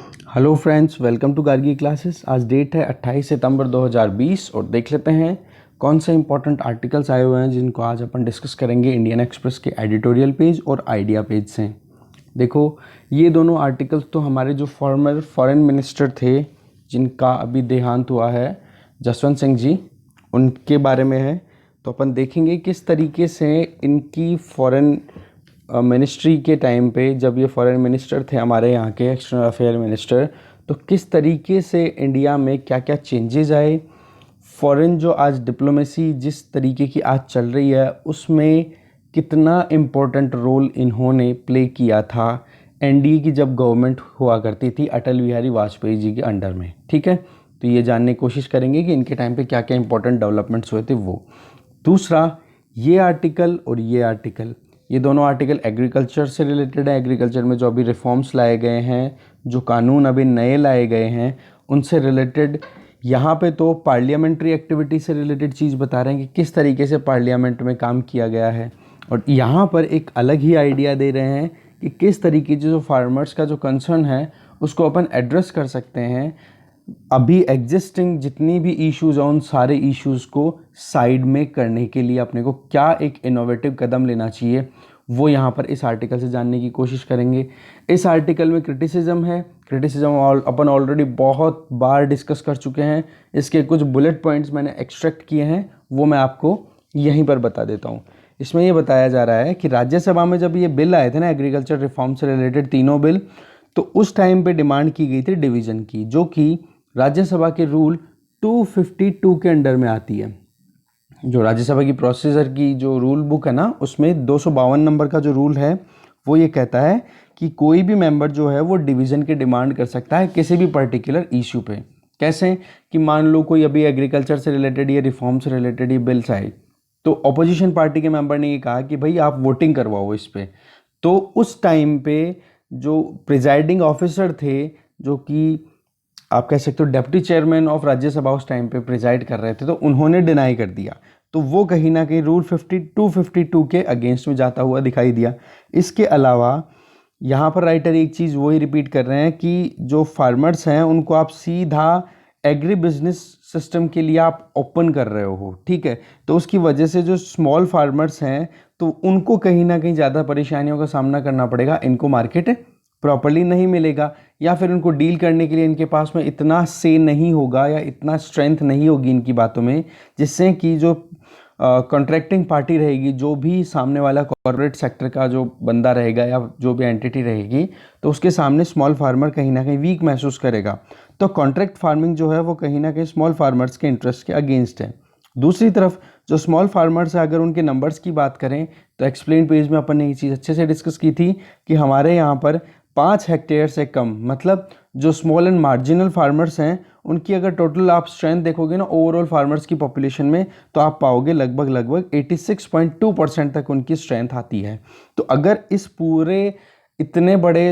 Hello friends, welcome to Gargi classes. आज date है 28 सितंबर 2020 और देख लेते हैं कौन से इंपॉर्टेंट आर्टिकल्स आए हुए हैं जिनको आज अपन डिस्कस करेंगे इंडियन एक्सप्रेस के एडिटोरियल पेज और आइडिया पेज से। देखो, ये दोनों आर्टिकल्स तो हमारे जो फॉर्मर फॉरेन मिनिस्टर थे जिनका अभी देहांत हुआ है, जसवंत सिंह जी, उनके बारे में है। तो अपन देखेंगे किस तरीके से इनकी फॉरेन मिनिस्ट्री के टाइम पे, जब ये फॉरेन मिनिस्टर थे हमारे यहाँ के एक्सटर्नल अफेयर मिनिस्टर, तो किस तरीके से इंडिया में क्या क्या चेंजेस आए, फॉरेन जो आज डिप्लोमेसी जिस तरीके की आज चल रही है उसमें कितना इम्पोर्टेंट रोल इन्होंने प्ले किया था एनडीए की जब गवर्नमेंट हुआ करती थी अटल बिहारी वाजपेयी जी के अंडर में। ठीक है, तो ये जानने की कोशिश करेंगे कि इनके टाइम पे क्या क्या इंपॉर्टेंट डेवलपमेंट्स हुए थे वो। दूसरा, ये आर्टिकल और ये आर्टिकल, ये दोनों आर्टिकल एग्रीकल्चर से रिलेटेड है। एग्रीकल्चर में जो अभी रिफॉर्म्स लाए गए हैं, जो कानून अभी नए लाए गए हैं, उनसे रिलेटेड। यहाँ पे तो पार्लियामेंट्री एक्टिविटी से रिलेटेड चीज़ बता रहे हैं कि किस तरीके से पार्लियामेंट में काम किया गया है, और यहाँ पर एक अलग ही आइडिया दे रहे हैं कि किस तरीके से जो फार्मर्स का जो कंसर्न है उसको अपन एड्रेस कर सकते हैं। अभी एग्जिस्टिंग जितनी भी इश्यूज़ हैं उन सारे इश्यूज़ को साइड में करने के लिए अपने को क्या एक इनोवेटिव कदम लेना चाहिए, वो यहाँ पर इस आर्टिकल से जानने की कोशिश करेंगे। इस आर्टिकल में क्रिटिसिज्म है। क्रिटिसिज्म अपन ऑलरेडी बहुत बार डिस्कस कर चुके हैं। इसके कुछ बुलेट पॉइंट्स मैंने एक्सट्रैक्ट किए हैं, वो मैं आपको यहीं पर बता देता हूँ। इसमें ये बताया जा रहा है कि राज्यसभा में जब ये बिल आए थे ना, एग्रीकल्चर रिफॉर्म से रिलेटेड तीनों बिल, तो उस टाइम पे डिमांड की गई थी डिवीज़न की, जो कि राज्यसभा के रूल 252 के अंडर में आती है। जो राज्यसभा की प्रोसीजर की जो रूल बुक है ना, उसमें 252 नंबर का जो रूल है वो ये कहता है कि कोई भी मेंबर जो है वो डिवीज़न की डिमांड कर सकता है किसी भी पर्टिकुलर इशू पे। कैसे कि मान लो कोई अभी एग्रीकल्चर से रिलेटेड या रिफॉर्म से रिलेटेड ये बिल्स आए, तो अपोजिशन पार्टी के मेंबर ने ये कहा कि भाई आप वोटिंग करवाओ इस पे। तो उस टाइम पे जो प्रिजाइडिंग ऑफिसर थे, जो कि आप कह सकते हो डेप्टी चेयरमैन ऑफ राज्यसभा उस टाइम पे प्रिजाइड कर रहे थे, तो उन्होंने डिनाई कर दिया। तो वो कहीं ना कहीं रूल 52 के अगेंस्ट में जाता हुआ दिखाई दिया। इसके अलावा यहाँ पर राइटर एक चीज़ वही रिपीट कर रहे हैं कि जो फार्मर्स हैं उनको आप सीधा एग्री बिजनेस सिस्टम के लिए आप ओपन कर रहे हो। ठीक है, तो उसकी वजह से जो स्मॉल फार्मर्स हैं तो उनको कहीं ना कहीं ज़्यादा परेशानियों का सामना करना पड़ेगा। इनको मार्केट प्रॉपर्ली नहीं मिलेगा, या फिर उनको डील करने के लिए इनके पास में इतना से नहीं होगा या इतना स्ट्रेंथ नहीं होगी इनकी बातों में, जिससे कि जो कॉन्ट्रैक्टिंग पार्टी रहेगी, जो भी सामने वाला कॉर्पोरेट सेक्टर का जो बंदा रहेगा या जो भी एंटिटी रहेगी, तो उसके सामने स्मॉल फार्मर कहीं ना कहीं वीक महसूस करेगा। तो कॉन्ट्रैक्ट फार्मिंग जो है वो कहीं ना कहीं स्मॉल फार्मर्स के इंटरेस्ट के अगेंस्ट है। दूसरी तरफ जो स्मॉल फार्मर्स है, अगर उनके नंबर्स की बात करें तो एक्सप्लेन पेज में अपन ने ये चीज़ अच्छे से डिस्कस की थी कि हमारे यहाँ पर 5 हेक्टेयर से कम, मतलब जो स्मॉल एंड मार्जिनल फार्मर्स हैं, उनकी अगर टोटल आप स्ट्रेंथ देखोगे ना ओवरऑल फार्मर्स की पॉपुलेशन में, तो आप पाओगे लगभग 86.2% तक उनकी स्ट्रेंथ आती है। तो अगर इस पूरे इतने बड़े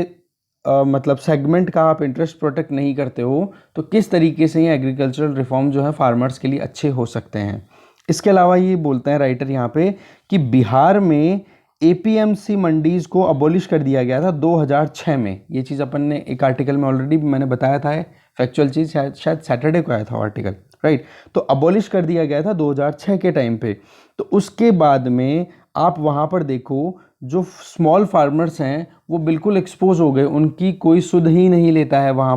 मतलब सेगमेंट का आप इंटरेस्ट प्रोटेक्ट नहीं करते हो, तो किस तरीके से ये एग्रीकल्चरल रिफॉर्म जो है फार्मर्स के लिए अच्छे हो सकते हैं। इसके अलावा ये बोलते हैं राइटर यहाँ पे कि बिहार में एपीएमसी मंडीज़ को अबॉलिश कर दिया गया था 2006 में। ये चीज़ अपन ने एक आर्टिकल में ऑलरेडी मैंने बताया था, फैक्चुअल चीज़ शायद सैटरडे को आया था आर्टिकल, राइट। तो अबॉलिश कर दिया गया था 2006 के टाइम पे। तो उसके बाद में आप वहाँ पर देखो जो स्मॉल फार्मर्स हैं वो बिल्कुल एक्सपोज हो गए, उनकी कोई सुध ही नहीं लेता है वहाँ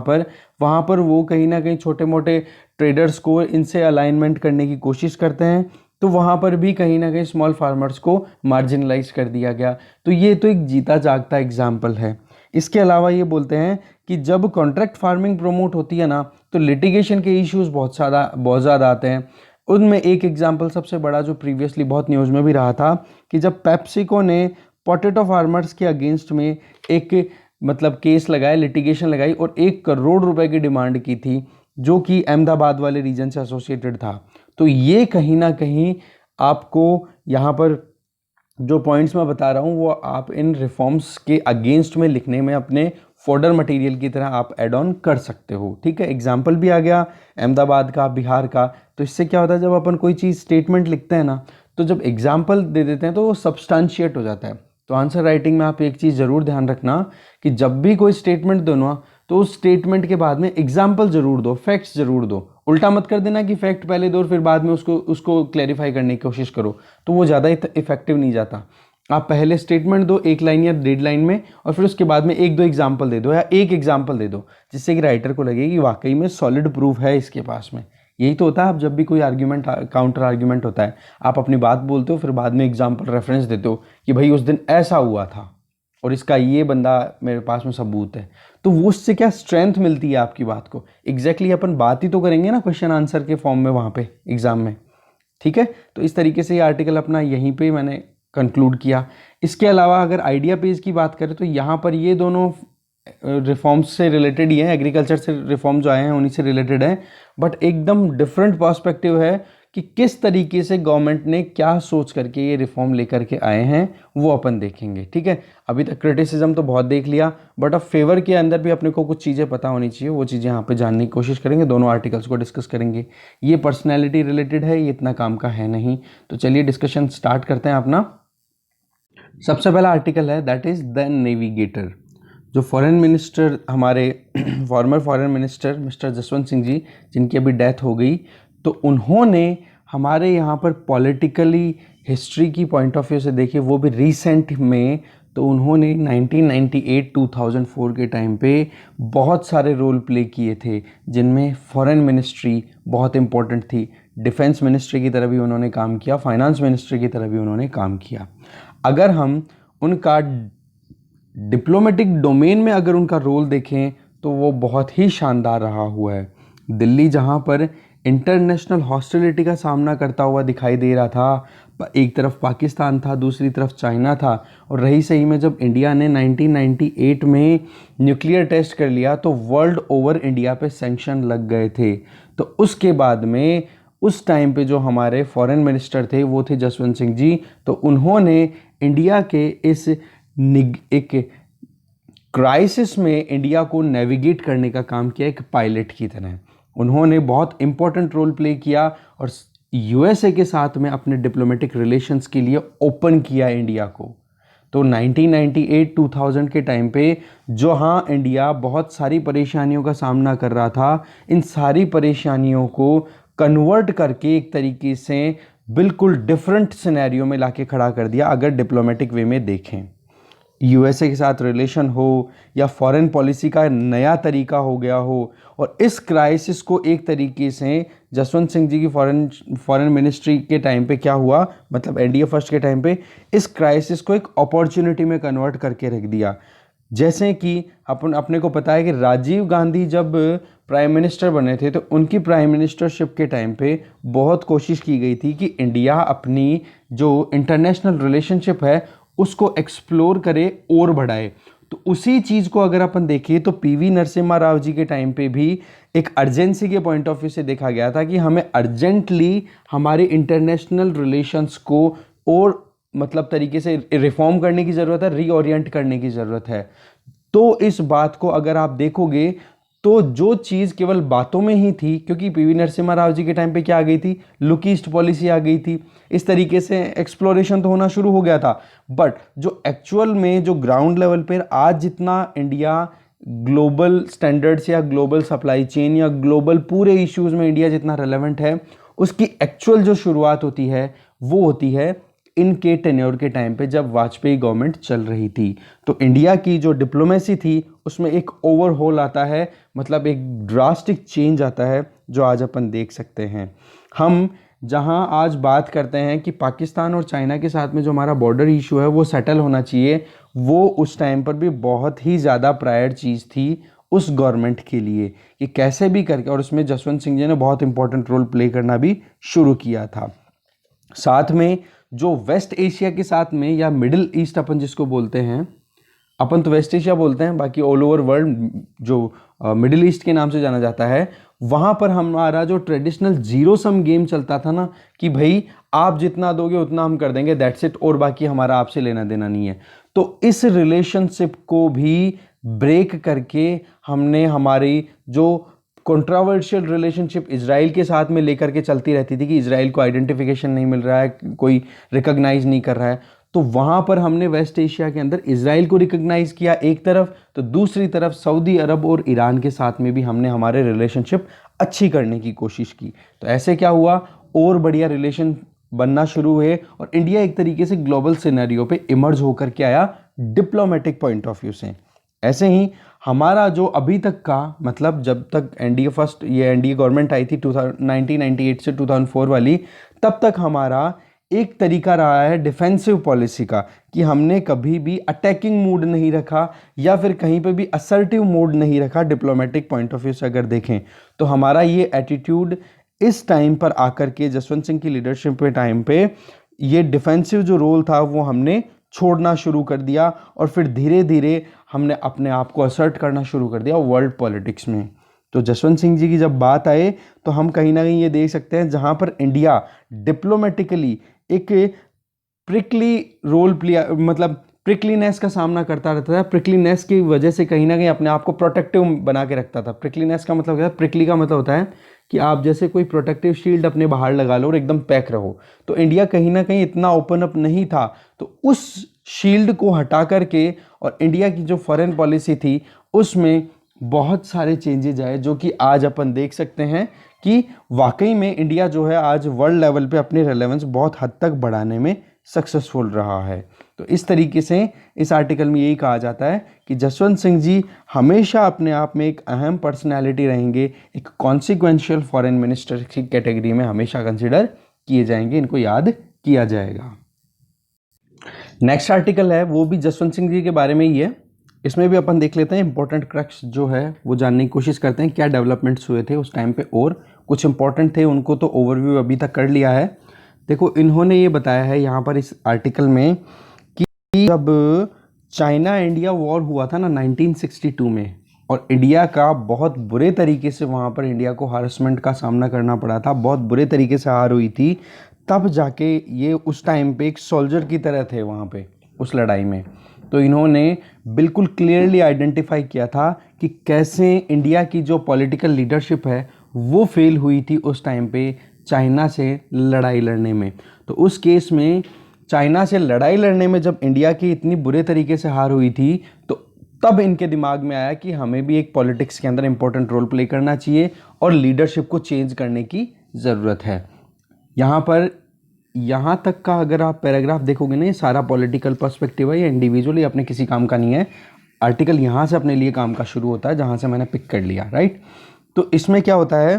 पर वो कहीं ना कहीं छोटे मोटे ट्रेडर्स को इनसे अलाइनमेंट करने की कोशिश करते हैं। तो वहाँ पर भी कहीं ना कहीं स्मॉल फार्मर्स को मार्जिनलाइज कर दिया गया। तो ये तो एक जीता जागता एग्जाम्पल है। इसके अलावा ये बोलते हैं कि जब कॉन्ट्रैक्ट फार्मिंग प्रमोट होती है ना, तो लिटिगेशन के इश्यूज बहुत ज़्यादा आते हैं। उनमें एक एग्जाम्पल सबसे बड़ा जो प्रीवियसली बहुत न्यूज़ में भी रहा था कि जब पेप्सिको ने पोटैटो फार्मर्स के अगेंस्ट में एक मतलब केस लगाया, लिटिगेशन लगाई और 1 करोड़ रुपए की डिमांड की थी, जो कि अहमदाबाद वाले रीजन से एसोसिएटेड था। तो ये कहीं ना कहीं आपको यहाँ पर जो पॉइंट्स मैं बता रहा हूँ वो आप इन रिफॉर्म्स के अगेंस्ट में लिखने में अपने फॉर्डर मटेरियल की तरह आप ऐड ऑन कर सकते हो। ठीक है, एग्जाम्पल भी आ गया अहमदाबाद का, बिहार का। तो इससे क्या होता है, जब अपन कोई चीज़ स्टेटमेंट लिखते हैं ना, तो जब एग्जाम्पल दे देते हैं तो वो सब्सटेंशिएट हो जाता है। तो आंसर राइटिंग में आप एक चीज़ ज़रूर ध्यान रखना कि जब भी कोई स्टेटमेंट दो ना, तो उस स्टेटमेंट के बाद में एग्जाम्पल ज़रूर दो, फैक्ट्स ज़रूर दो। उल्टा मत कर देना कि फैक्ट पहले दो और फिर बाद में उसको क्लैरिफाई करने की कोशिश करो, तो वो ज़्यादा इफेक्टिव नहीं जाता। आप पहले स्टेटमेंट दो 1 लाइन या 1.5 लाइन में, और फिर उसके बाद में 1-2 एग्जाम्पल दे दो या एक एग्जाम्पल दे दो, जिससे कि राइटर को लगे कि वाकई में सॉलिड प्रूफ है इसके पास में। यही तो होता है, आप जब भी कोई आर्ग्यूमेंट काउंटर आर्ग्यूमेंट होता है, आप अपनी बात बोलते हो, फिर बाद में एग्जाम्पल रेफरेंस देते हो कि भाई उस दिन ऐसा हुआ था और इसका ये बंदा मेरे पास में सबूत है। तो वो उससे क्या स्ट्रेंथ मिलती है आपकी बात को। एग्जैक्टली अपन बात ही तो करेंगे ना क्वेश्चन आंसर के फॉर्म में वहाँ पे एग्जाम में, ठीक है। तो इस तरीके से ये आर्टिकल अपना यहीं पे मैंने कंक्लूड किया। इसके अलावा अगर आइडिया पेज की बात करें तो यहाँ पर ये दोनों रिफॉर्म्स से रिलेटेड ही हैं, एग्रीकल्चर से रिफॉर्म जो आए हैं उन्हीं से रिलेटेड है, बट एकदम डिफरेंट पर्सपेक्टिव है कि किस तरीके से गवर्नमेंट ने क्या सोच करके ये रिफॉर्म लेकर के आए हैं, वो अपन देखेंगे, ठीक है। अभी तक क्रिटिसिज्म तो बहुत देख लिया, बट अब फेवर के अंदर भी अपने को कुछ चीज़ें पता होनी चाहिए, वो चीज़ें यहाँ पे जानने की कोशिश करेंगे, दोनों आर्टिकल्स को डिस्कस करेंगे। ये पर्सनैलिटी रिलेटेड है, ये इतना काम का है नहीं। तो चलिए डिस्कशन स्टार्ट करते हैं अपना। सबसे पहला आर्टिकल है दैट इज़ द नेविगेटर। जो फॉरेन मिनिस्टर हमारे former foreign minister mister Jaswant Singh ji, जिनकी अभी डेथ हो गई, तो उन्होंने हमारे यहाँ पर पॉलिटिकली हिस्ट्री की पॉइंट ऑफ व्यू से देखे, वो भी रिसेंट में, तो उन्होंने 1998-2004 के टाइम पे बहुत सारे रोल प्ले किए थे, जिनमें फॉरेन मिनिस्ट्री बहुत इंपॉर्टेंट थी, डिफेंस मिनिस्ट्री की तरह भी उन्होंने काम किया, फाइनेंस मिनिस्ट्री की तरह भी उन्होंने काम किया। अगर हम उनका डिप्लोमेटिक डोमेन में अगर उनका रोल देखें तो वो बहुत ही शानदार रहा हुआ है। दिल्ली जहाँ पर इंटरनेशनल हॉस्टिलिटी का सामना करता हुआ दिखाई दे रहा था, एक तरफ पाकिस्तान था, दूसरी तरफ चाइना था, और रही सही में जब इंडिया ने 1998 में न्यूक्लियर टेस्ट कर लिया तो वर्ल्ड ओवर इंडिया पे सैंक्शन लग गए थे। तो उसके बाद में उस टाइम पे जो हमारे फॉरेन मिनिस्टर थे वो थे जसवंत सिंह जी। तो उन्होंने इंडिया के इस एक क्राइसिस में इंडिया को नेविगेट करने का काम किया, एक पायलट की तरह उन्होंने बहुत इंपॉर्टेंट रोल प्ले किया, और यूएसए के साथ में अपने डिप्लोमेटिक रिलेशंस के लिए ओपन किया इंडिया को। तो 1998-2000 के टाइम पे जो हाँ इंडिया बहुत सारी परेशानियों का सामना कर रहा था, इन सारी परेशानियों को कन्वर्ट करके एक तरीके से बिल्कुल डिफरेंट सिनेरियो में लाके खड़ा कर दिया। अगर डिप्लोमेटिक वे में देखें, यूएसए के साथ रिलेशन हो या फॉरेन पॉलिसी का नया तरीका हो गया हो, और इस क्राइसिस को एक तरीके से जसवंत सिंह जी की फॉरेन मिनिस्ट्री के टाइम पे क्या हुआ, मतलब एनडीए फर्स्ट के टाइम पे इस क्राइसिस को एक अपॉर्चुनिटी में कन्वर्ट करके रख दिया। जैसे कि अपने को पता है कि राजीव गांधी जब प्राइम मिनिस्टर बने थे तो उनकी प्राइम मिनिस्टरशिप के टाइम पे बहुत कोशिश की गई थी कि इंडिया अपनी जो इंटरनेशनल रिलेशनशिप है उसको एक्सप्लोर करे और बढ़ाए। तो उसी चीज़ को अगर अपन देखें तो पीवी नरसिम्हा राव जी के टाइम पे भी एक अर्जेंसी के पॉइंट ऑफ व्यू से देखा गया था कि हमें अर्जेंटली हमारे इंटरनेशनल रिलेशंस को और मतलब तरीके से रिफॉर्म करने की ज़रूरत है, रीओरिएंट करने की ज़रूरत है। तो इस बात को अगर आप देखोगे तो जो चीज़ केवल बातों में ही थी, क्योंकि पीवी नरसिम्हा राव जी के टाइम पे क्या आ गई थी, लुक ईस्ट पॉलिसी आ गई थी, इस तरीके से एक्सप्लोरेशन तो होना शुरू हो गया था, बट जो एक्चुअल में जो ग्राउंड लेवल पर आज जितना इंडिया ग्लोबल स्टैंडर्ड्स या ग्लोबल सप्लाई चेन या ग्लोबल पूरे इश्यूज़ में इंडिया जितना रेलेवेंट है, उसकी एक्चुअल जो शुरुआत होती है वो होती है इनके टेन्योर के टाइम पे जब वाजपेयी गवर्नमेंट चल रही थी। तो इंडिया की जो डिप्लोमेसी थी उसमें एक ओवरहॉल आता है, मतलब एक ड्रास्टिक चेंज आता है जो आज अपन देख सकते हैं। हम जहां आज बात करते हैं कि पाकिस्तान और चाइना के साथ में जो हमारा बॉर्डर इशू है वो सेटल होना चाहिए, वो उस टाइम पर भी बहुत ही ज़्यादा प्रायर चीज़ थी उस गवर्नमेंट के लिए कि कैसे भी करके, और उसमें जसवंत सिंह जी ने बहुत इंपॉर्टेंट रोल प्ले करना भी शुरू किया था। साथ में जो वेस्ट एशिया के साथ में या मिडिल ईस्ट अपन जिसको बोलते हैं, अपन तो वेस्ट एशिया बोलते हैं, बाकी ऑल ओवर वर्ल्ड जो मिडिल ईस्ट के नाम से जाना जाता है, वहाँ पर हमारा जो ट्रेडिशनल जीरो सम गेम चलता था ना कि भाई आप जितना दोगे उतना हम कर देंगे, दैट्स इट, और बाकी हमारा आपसे लेना देना नहीं है। तो इस रिलेशनशिप को भी ब्रेक करके हमने हमारी जो कंट्रोवर्शियल रिलेशनशिप इजराइल के साथ में लेकर के चलती रहती थी कि इजराइल को आइडेंटिफिकेशन नहीं मिल रहा है, कोई रिकॉग्नाइज नहीं कर रहा है, तो वहाँ पर हमने वेस्ट एशिया के अंदर इजराइल को रिकग्नाइज़ किया एक तरफ, तो दूसरी तरफ सऊदी अरब और ईरान के साथ में भी हमने हमारे रिलेशनशिप अच्छी करने की कोशिश की। तो ऐसे क्या हुआ, और बढ़िया रिलेशन बनना शुरू हुए और इंडिया एक तरीके से ग्लोबल सिनेरियो पे इमर्ज होकर के आया डिप्लोमेटिक पॉइंट ऑफ व्यू से। ऐसे ही हमारा जो अभी तक का मतलब जब तक एनडीए गवर्नमेंट आई थी 1998 से 2004 वाली, तब तक हमारा एक तरीका रहा है डिफेंसिव पॉलिसी का कि हमने कभी भी अटैकिंग मूड नहीं रखा या फिर कहीं पे भी असर्टिव मूड नहीं रखा। डिप्लोमेटिक पॉइंट ऑफ व्यू से अगर देखें तो हमारा ये एटीट्यूड इस टाइम पर आकर के जसवंत सिंह की लीडरशिप के टाइम पे ये डिफेंसिव जो रोल था वो हमने छोड़ना शुरू कर दिया और फिर धीरे धीरे हमने अपने आप को असर्ट करना शुरू कर दिया वर्ल्ड पॉलिटिक्स में। तो जसवंत सिंह जी की जब बात आए तो हम कहीं ना कहीं ये देख सकते हैं जहां पर इंडिया डिप्लोमेटिकली एक प्रिकली रोल प्ले मतलब प्रिकलीनेस का सामना करता रहता था। प्रिकलीनेस की वजह से कहीं ना कहीं अपने आप को प्रोटेक्टिव बना के रखता था। प्रिकलीनेस का मतलब क्या है, प्रिकली का मतलब होता है कि आप जैसे कोई प्रोटेक्टिव शील्ड अपने बाहर लगा लो और एकदम पैक रहो। तो इंडिया कहीं ना कहीं इतना ओपन अप नहीं था, तो उस शील्ड को हटा करके और इंडिया की जो फॉरेन पॉलिसी थी उसमें बहुत सारे चेंजेज आए, जो कि आज अपन देख सकते हैं कि वाकई में इंडिया जो है आज वर्ल्ड लेवल पे अपनी रेलेवेंस बहुत हद तक बढ़ाने में सक्सेसफुल रहा है। तो इस तरीके से इस आर्टिकल में यही कहा जाता है कि जसवंत सिंह जी हमेशा अपने आप में एक अहम पर्सनैलिटी रहेंगे, एक कॉन्सिक्वेंशियल फॉरेन मिनिस्टर की कैटेगरी में हमेशा कंसिडर किए जाएंगे, इनको याद किया जाएगा। नेक्स्ट आर्टिकल है वो भी जसवंत सिंह जी के बारे में ही है। इसमें भी अपन देख लेते हैं इंपॉर्टेंट क्रक्स जो है वो जानने की कोशिश करते हैं, क्या डेवलपमेंट्स हुए थे उस टाइम पे और कुछ इंपॉर्टेंट थे उनको तो ओवरव्यू अभी तक कर लिया है। देखो इन्होंने ये बताया है यहाँ पर इस आर्टिकल में कि जब चाइना इंडिया वॉर हुआ था ना 1962 में, और इंडिया का बहुत बुरे तरीके से वहाँ पर इंडिया को हारसमेंट का सामना करना पड़ा था, बहुत बुरे तरीके से हार हुई थी, तब जाके ये उस टाइम पे एक सोल्जर की तरह थे वहाँ पे उस लड़ाई में। तो इन्होंने बिल्कुल क्लियरली आइडेंटिफाई किया था कि कैसे इंडिया की जो पॉलिटिकल लीडरशिप है वो फेल हुई थी उस टाइम पे चाइना से लड़ाई लड़ने में। तो उस केस में चाइना से लड़ाई लड़ने में जब इंडिया की इतनी बुरे तरीके से हार हुई थी, तो तब इनके दिमाग में आया कि हमें भी एक पॉलिटिक्स के अंदर इंपॉर्टेंट रोल प्ले करना चाहिए और लीडरशिप को चेंज करने की ज़रूरत है। यहाँ तक का अगर आप पैराग्राफ देखोगे ना, ये सारा पॉलिटिकल पर्सपेक्टिव है, ये इंडिविजुअली अपने किसी काम का नहीं है। आर्टिकल यहाँ से अपने लिए काम का शुरू होता है जहाँ से मैंने पिक कर लिया, राइट। तो इसमें क्या होता है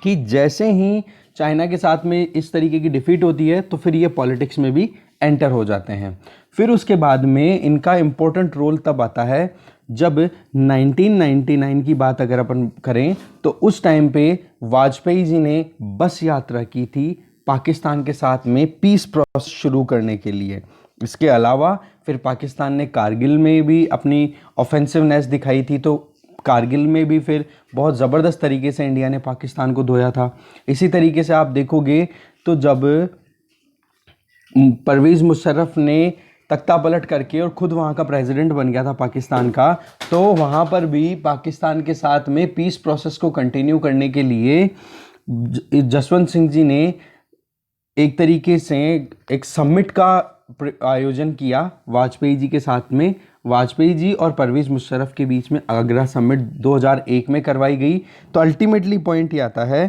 कि जैसे ही चाइना के साथ में इस तरीके की डिफीट होती है तो फिर ये पॉलिटिक्स में भी एंटर हो जाते हैं। फिर उसके बाद में इनका इम्पोर्टेंट रोल तब आता है जब 1999 की बात अगर अपन करें तो उस टाइम पे वाजपेयी जी ने बस यात्रा की थी पाकिस्तान के साथ में पीस प्रोसेस शुरू करने के लिए। इसके अलावा फिर पाकिस्तान ने कारगिल में भी अपनी ऑफेंसिवनेस दिखाई थी, तो कारगिल में भी फिर बहुत ज़बरदस्त तरीके से इंडिया ने पाकिस्तान को धोया था। इसी तरीके से आप देखोगे तो जब परवेज़ मुशर्रफ ने तख्ता पलट करके और ख़ुद वहाँ का प्रेसिडेंट बन गया था पाकिस्तान का, तो वहाँ पर भी पाकिस्तान के साथ में पीस प्रोसेस को कंटिन्यू करने के लिए जसवंत सिंह जी ने एक तरीके से एक समिट का आयोजन किया वाजपेयी जी के साथ में। वाजपेयी जी और परवेज़ मुशर्रफ के बीच में आगरा समिट 2001 में करवाई गई। तो अल्टीमेटली पॉइंट ये आता है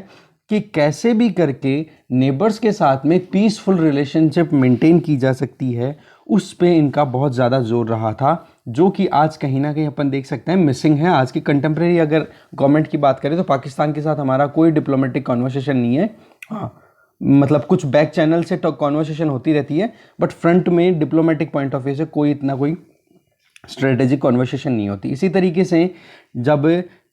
कि कैसे भी करके नेबर्स के साथ में पीसफुल रिलेशनशिप मेंटेन की जा सकती है, उस पे इनका बहुत ज़्यादा जोर रहा था, जो कि आज कहीं ना कहीं अपन देख सकते हैं मिसिंग है। आज की कंटेम्प्रेरी अगर गवर्नमेंट की बात करें तो पाकिस्तान के साथ हमारा कोई डिप्लोमेटिक कॉन्वर्सेशन नहीं है। हाँ, मतलब कुछ बैक चैनल से कॉन्वर्सेशन होती रहती है, बट फ्रंट में डिप्लोमेटिक पॉइंट ऑफ व्यू से कोई स्ट्रेटेजिक कॉन्वर्सेशन नहीं होती। इसी तरीके से जब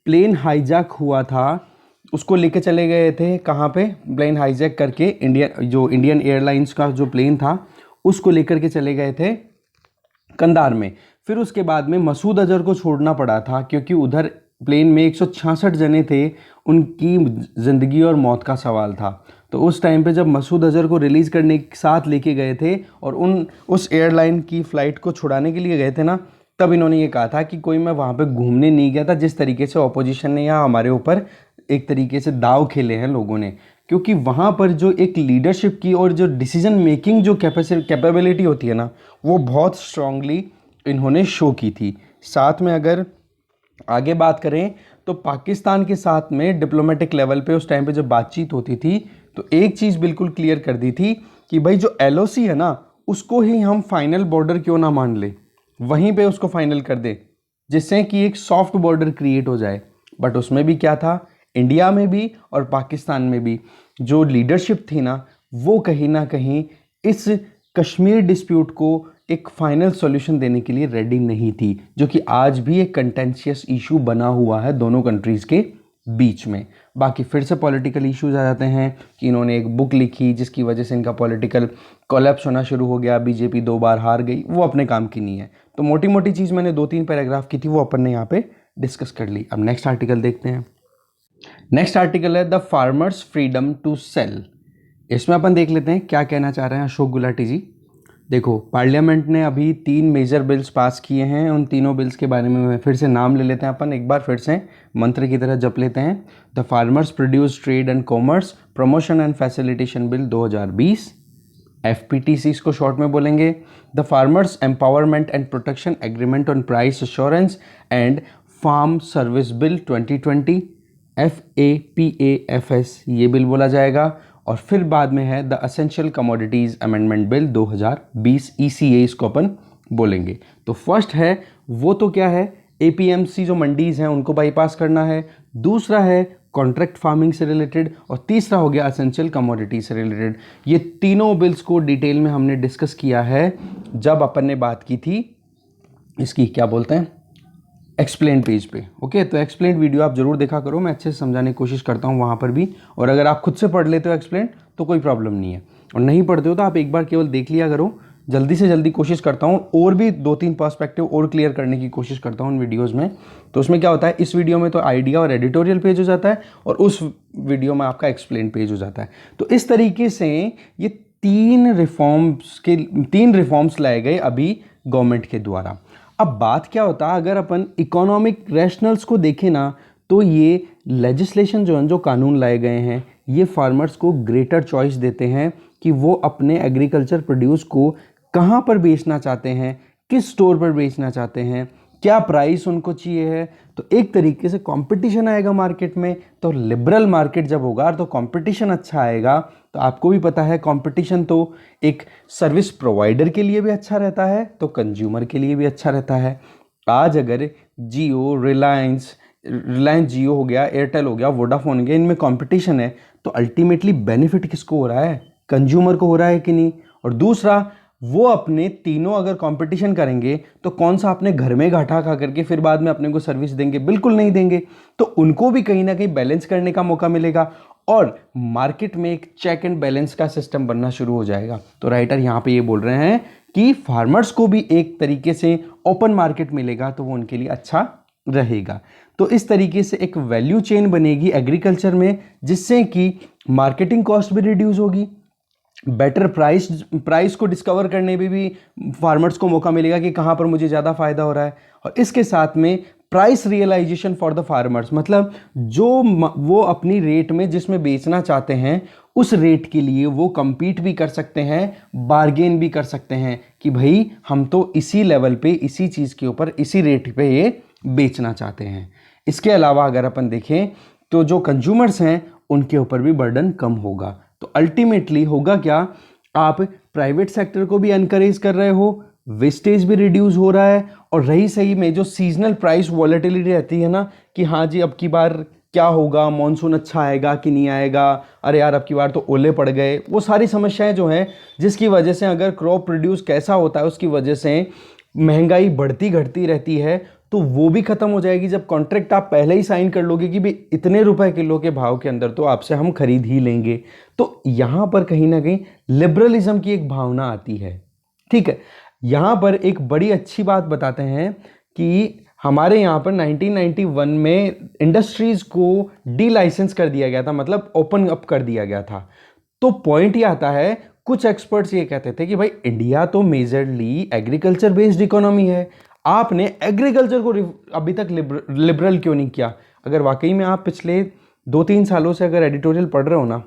प्लेन हाईजैक हुआ था उसको लेके चले गए थे कहाँ पे, प्लेन हाईजैक करके इंडियन एयरलाइंस का जो प्लेन था उसको लेकर के चले गए थे कंधार में। फिर उसके बाद में मसूद अजहर को छोड़ना पड़ा था क्योंकि उधर प्लेन में 166 जने थे, उनकी ज़िंदगी और मौत का सवाल था। तो उस टाइम पे जब मसूद अजहर को रिलीज़ करने के साथ लेके गए थे और उस एयरलाइन की फ़्लाइट को छुड़ाने के लिए गए थे ना, तब इन्होंने ये कहा था कि कोई मैं वहाँ पे घूमने नहीं गया था। जिस तरीके से ऑपोजिशन ने या हमारे ऊपर एक तरीके से दाव खेले हैं लोगों ने क्योंकि वहाँ पर जो एक लीडरशिप की और जो डिसीजन मेकिंग जो कैपेबिलिटी होती है ना, वो बहुत स्ट्रांगली इन्होंने शो की थी। साथ में अगर आगे बात करें तो पाकिस्तान के साथ में डिप्लोमेटिक लेवल पे उस टाइम पे जब बातचीत होती थी तो एक चीज़ बिल्कुल क्लियर कर दी थी कि भाई जो LOC है ना, उसको ही हम फाइनल बॉर्डर क्यों ना मान ले, वहीं पे उसको फाइनल कर दे, जिससे कि एक सॉफ्ट बॉर्डर क्रिएट हो जाए। बट उसमें भी क्या था, इंडिया में भी और पाकिस्तान में भी जो लीडरशिप थी ना, वो कहीं ना कहीं इस कश्मीर डिस्प्यूट को एक फाइनल सॉल्यूशन देने के लिए रेडी नहीं थी, जो कि आज भी एक कंटेंशियस इशू बना हुआ है दोनों कंट्रीज़ के बीच में। बाकी फिर से पॉलिटिकल इश्यूज आ जाते हैं कि इन्होंने एक बुक लिखी जिसकी वजह से इनका पॉलिटिकल कोलैप्स होना शुरू हो गया, बीजेपी 2 बार हार गई, वो अपने काम की नहीं है। तो मोटी मोटी चीज़ मैंने 2-3 पैराग्राफ की थी, वो अपन ने यहाँ पे डिस्कस कर ली। अब नेक्स्ट आर्टिकल देखते हैं। नेक्स्ट आर्टिकल है the farmers freedom to sell. इसमें अपन देख लेते हैं क्या कहना चाह रहे हैं अशोक गुलाटी जी। देखो, पार्लियामेंट ने अभी 3 मेजर बिल्स पास किए हैं। उन तीनों बिल्स के बारे में फिर से नाम ले लेते हैं अपन, एक बार फिर से मंत्र की तरह जप लेते हैं। The farmers produce trade and commerce promotion and facilitation bill 2020, FPTC इसको शॉर्ट में बोलेंगे। The farmers empowerment and protection agreement on price assurance and farm service bill 2020, FAPAFS ये बिल बोला जाएगा। और फिर बाद में है the essential commodities amendment bill 2020, ECA इसको अपन बोलेंगे। तो फर्स्ट है वो तो क्या है, APMC जो मंडीज़ हैं उनको बाईपास करना है। दूसरा है कॉन्ट्रैक्ट फार्मिंग से रिलेटेड, और तीसरा हो गया असेंशियल कमोडिटी से रिलेटेड। ये तीनों बिल्स को डिटेल में हमने डिस्कस किया है जब अपन ने बात की थी इसकी, क्या बोलते हैं, एक्सप्लेन पेज पे। ओके, तो एक्सप्लेन वीडियो आप जरूर देखा करो, मैं अच्छे से समझाने की कोशिश करता हूँ वहाँ पर भी। और अगर आप खुद से पढ़ लेते हो एक्सप्लेन तो कोई प्रॉब्लम नहीं है, और नहीं पढ़ते हो तो आप एक बार केवल देख लिया करो। जल्दी से जल्दी कोशिश करता हूँ और भी 2-3 पर्सपेक्टिव और क्लियर करने की कोशिश करता हूँ उन वीडियोज़ में। तो उसमें क्या होता है, इस वीडियो में तो आइडिया और एडिटोरियल पेज हो जाता है, और उस वीडियो में आपका एक्सप्लेन पेज हो जाता है। तो इस तरीके से ये 3 रिफॉर्म्स लाए गए अभी गवर्नमेंट के द्वारा। अब बात क्या होता है, अगर अपन इकोनॉमिक रैशनल्स को देखें ना, तो ये लेजिस्लेशन जो कानून लाए गए हैं, ये फार्मर्स को ग्रेटर चॉइस देते हैं कि वो अपने एग्रीकल्चर प्रोड्यूस को कहाँ पर बेचना चाहते हैं, किस स्टोर पर बेचना चाहते हैं, क्या प्राइस उनको चाहिए है। तो एक तरीके से कंपटीशन आएगा मार्केट में। तो लिबरल मार्केट जब होगा तो कंपटीशन अच्छा आएगा। तो आपको भी पता है कंपटीशन तो एक सर्विस प्रोवाइडर के लिए भी अच्छा रहता है, तो कंज्यूमर के लिए भी अच्छा रहता है। आज अगर जियो, रिलायंस जियो हो गया, एयरटेल हो गया, वोडाफोन हो गया, इनमें कंपटीशन है, तो अल्टीमेटली बेनिफिट किसको हो रहा है, कंज्यूमर को हो रहा है कि नहीं। और दूसरा, वो अपने तीनों अगर कंपटीशन करेंगे तो कौन सा अपने घर में घाटा खा करके फिर बाद में अपने को सर्विस देंगे, बिल्कुल नहीं देंगे। तो उनको भी कहीं ना कहीं बैलेंस करने का मौका मिलेगा, और मार्केट में एक चेक एंड बैलेंस का सिस्टम बनना शुरू हो जाएगा। तो राइटर यहाँ पे ये बोल रहे हैं कि फार्मर्स को भी एक तरीके से ओपन मार्केट मिलेगा, तो वो उनके लिए अच्छा रहेगा। तो इस तरीके से एक वैल्यू चेन बनेगी एग्रीकल्चर में, जिससे कि मार्केटिंग कॉस्ट भी रिड्यूस होगी, बेटर प्राइस को डिस्कवर करने में भी फार्मर्स को मौका मिलेगा कि कहाँ पर मुझे ज़्यादा फायदा हो रहा है। और इसके साथ में price realisation for the farmers, मतलब जो वो अपनी रेट में जिसमें बेचना चाहते हैं उस रेट के लिए वो compete भी कर सकते हैं, बार्गेन भी कर सकते हैं कि भाई हम तो इसी लेवल पे, इसी चीज़ के ऊपर, इसी रेट पे ये बेचना चाहते हैं। इसके अलावा अगर अपन देखें तो जो कंज्यूमर्स हैं उनके ऊपर भी बर्डन कम होगा। तो अल्टीमेटली होगा क्या, आप प्राइवेट सेक्टर को भी एनकरेज कर रहे हो, वेस्टेज भी रिड्यूस हो रहा है, और रही सही में जो सीजनल प्राइस वॉलेटिलिटी रहती है ना कि हाँ जी अब की बार क्या होगा, मॉनसून अच्छा आएगा कि नहीं आएगा, अरे यार अब की बार तो ओले पड़ गए, वो सारी समस्याएं जो हैं जिसकी वजह से अगर क्रॉप प्रोड्यूस कैसा होता है उसकी वजह से महंगाई बढ़ती घटती रहती है, तो वो भी खत्म हो जाएगी जब कॉन्ट्रैक्ट आप पहले ही साइन कर लोगे कि भाई इतने रुपए किलो के भाव के अंदर तो आपसे हम खरीद ही लेंगे। तो यहाँ पर कहीं ना कहीं लिबरलिज्म की एक भावना आती है। ठीक है, यहाँ पर एक बड़ी अच्छी बात बताते हैं कि हमारे यहाँ पर 1991 में इंडस्ट्रीज को डी लाइसेंस कर दिया गया था, मतलब ओपन अप कर दिया गया था। तो पॉइंट ये आता है, कुछ एक्सपर्ट्स ये कहते थे कि भाई इंडिया तो मेजरली एग्रीकल्चर बेस्ड इकोनॉमी है, आपने एग्रीकल्चर को अभी तक लिबरल क्यों नहीं किया। अगर वाकई में आप पिछले 2-3 सालों से अगर एडिटोरियल पढ़ रहे हो ना,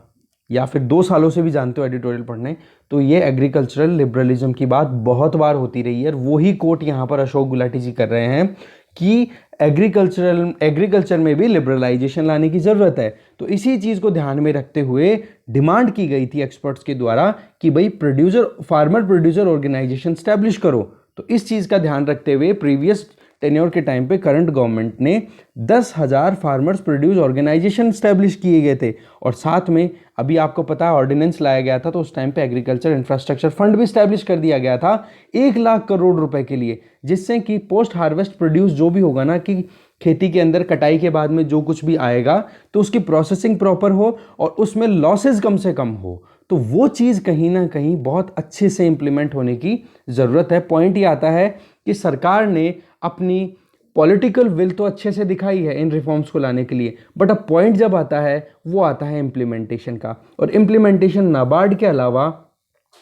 या फिर 2 सालों से भी जानते हो एडिटोरियल पढ़ने, तो ये एग्रीकल्चरल लिबरलिज्म की बात बहुत बार होती रही है। और वही कोट यहाँ पर अशोक गुलाटी जी कर रहे हैं कि एग्रीकल्चर में भी लिबरलाइजेशन लाने की ज़रूरत है। तो इसी चीज़ को ध्यान में रखते हुए डिमांड की गई थी एक्सपर्ट्स के द्वारा कि भाई फार्मर प्रोड्यूसर ऑर्गेनाइजेशन स्टैब्लिश करो। तो इस चीज़ का ध्यान रखते हुए प्रीवियस टेन्योर के टाइम पे करंट गवर्नमेंट ने 10,000 फार्मर्स प्रोड्यूस ऑर्गेनाइजेशन स्टैब्लिश किए गए थे। और साथ में अभी आपको पता है ऑर्डिनेंस लाया गया था, तो उस टाइम पे एग्रीकल्चर इंफ्रास्ट्रक्चर फंड भी स्टैब्लिश कर दिया गया था 1 लाख करोड़ रुपए के लिए, जिससे कि पोस्ट हार्वेस्ट प्रोड्यूस जो भी होगा ना, कि खेती के अंदर कटाई के बाद में जो कुछ भी आएगा तो उसकी प्रोसेसिंग प्रॉपर हो और उसमें लॉसेज कम से कम हो। तो वो चीज़ कहीं ना कहीं बहुत अच्छे से इंप्लीमेंट होने की ज़रूरत है। पॉइंट ये आता है कि सरकार ने अपनी पॉलिटिकल विल तो अच्छे से दिखाई है इन रिफॉर्म्स को लाने के लिए, बट अब पॉइंट जब आता है वो आता है इम्प्लीमेंटेशन का। और इम्प्लीमेंटेशन नाबार्ड के अलावा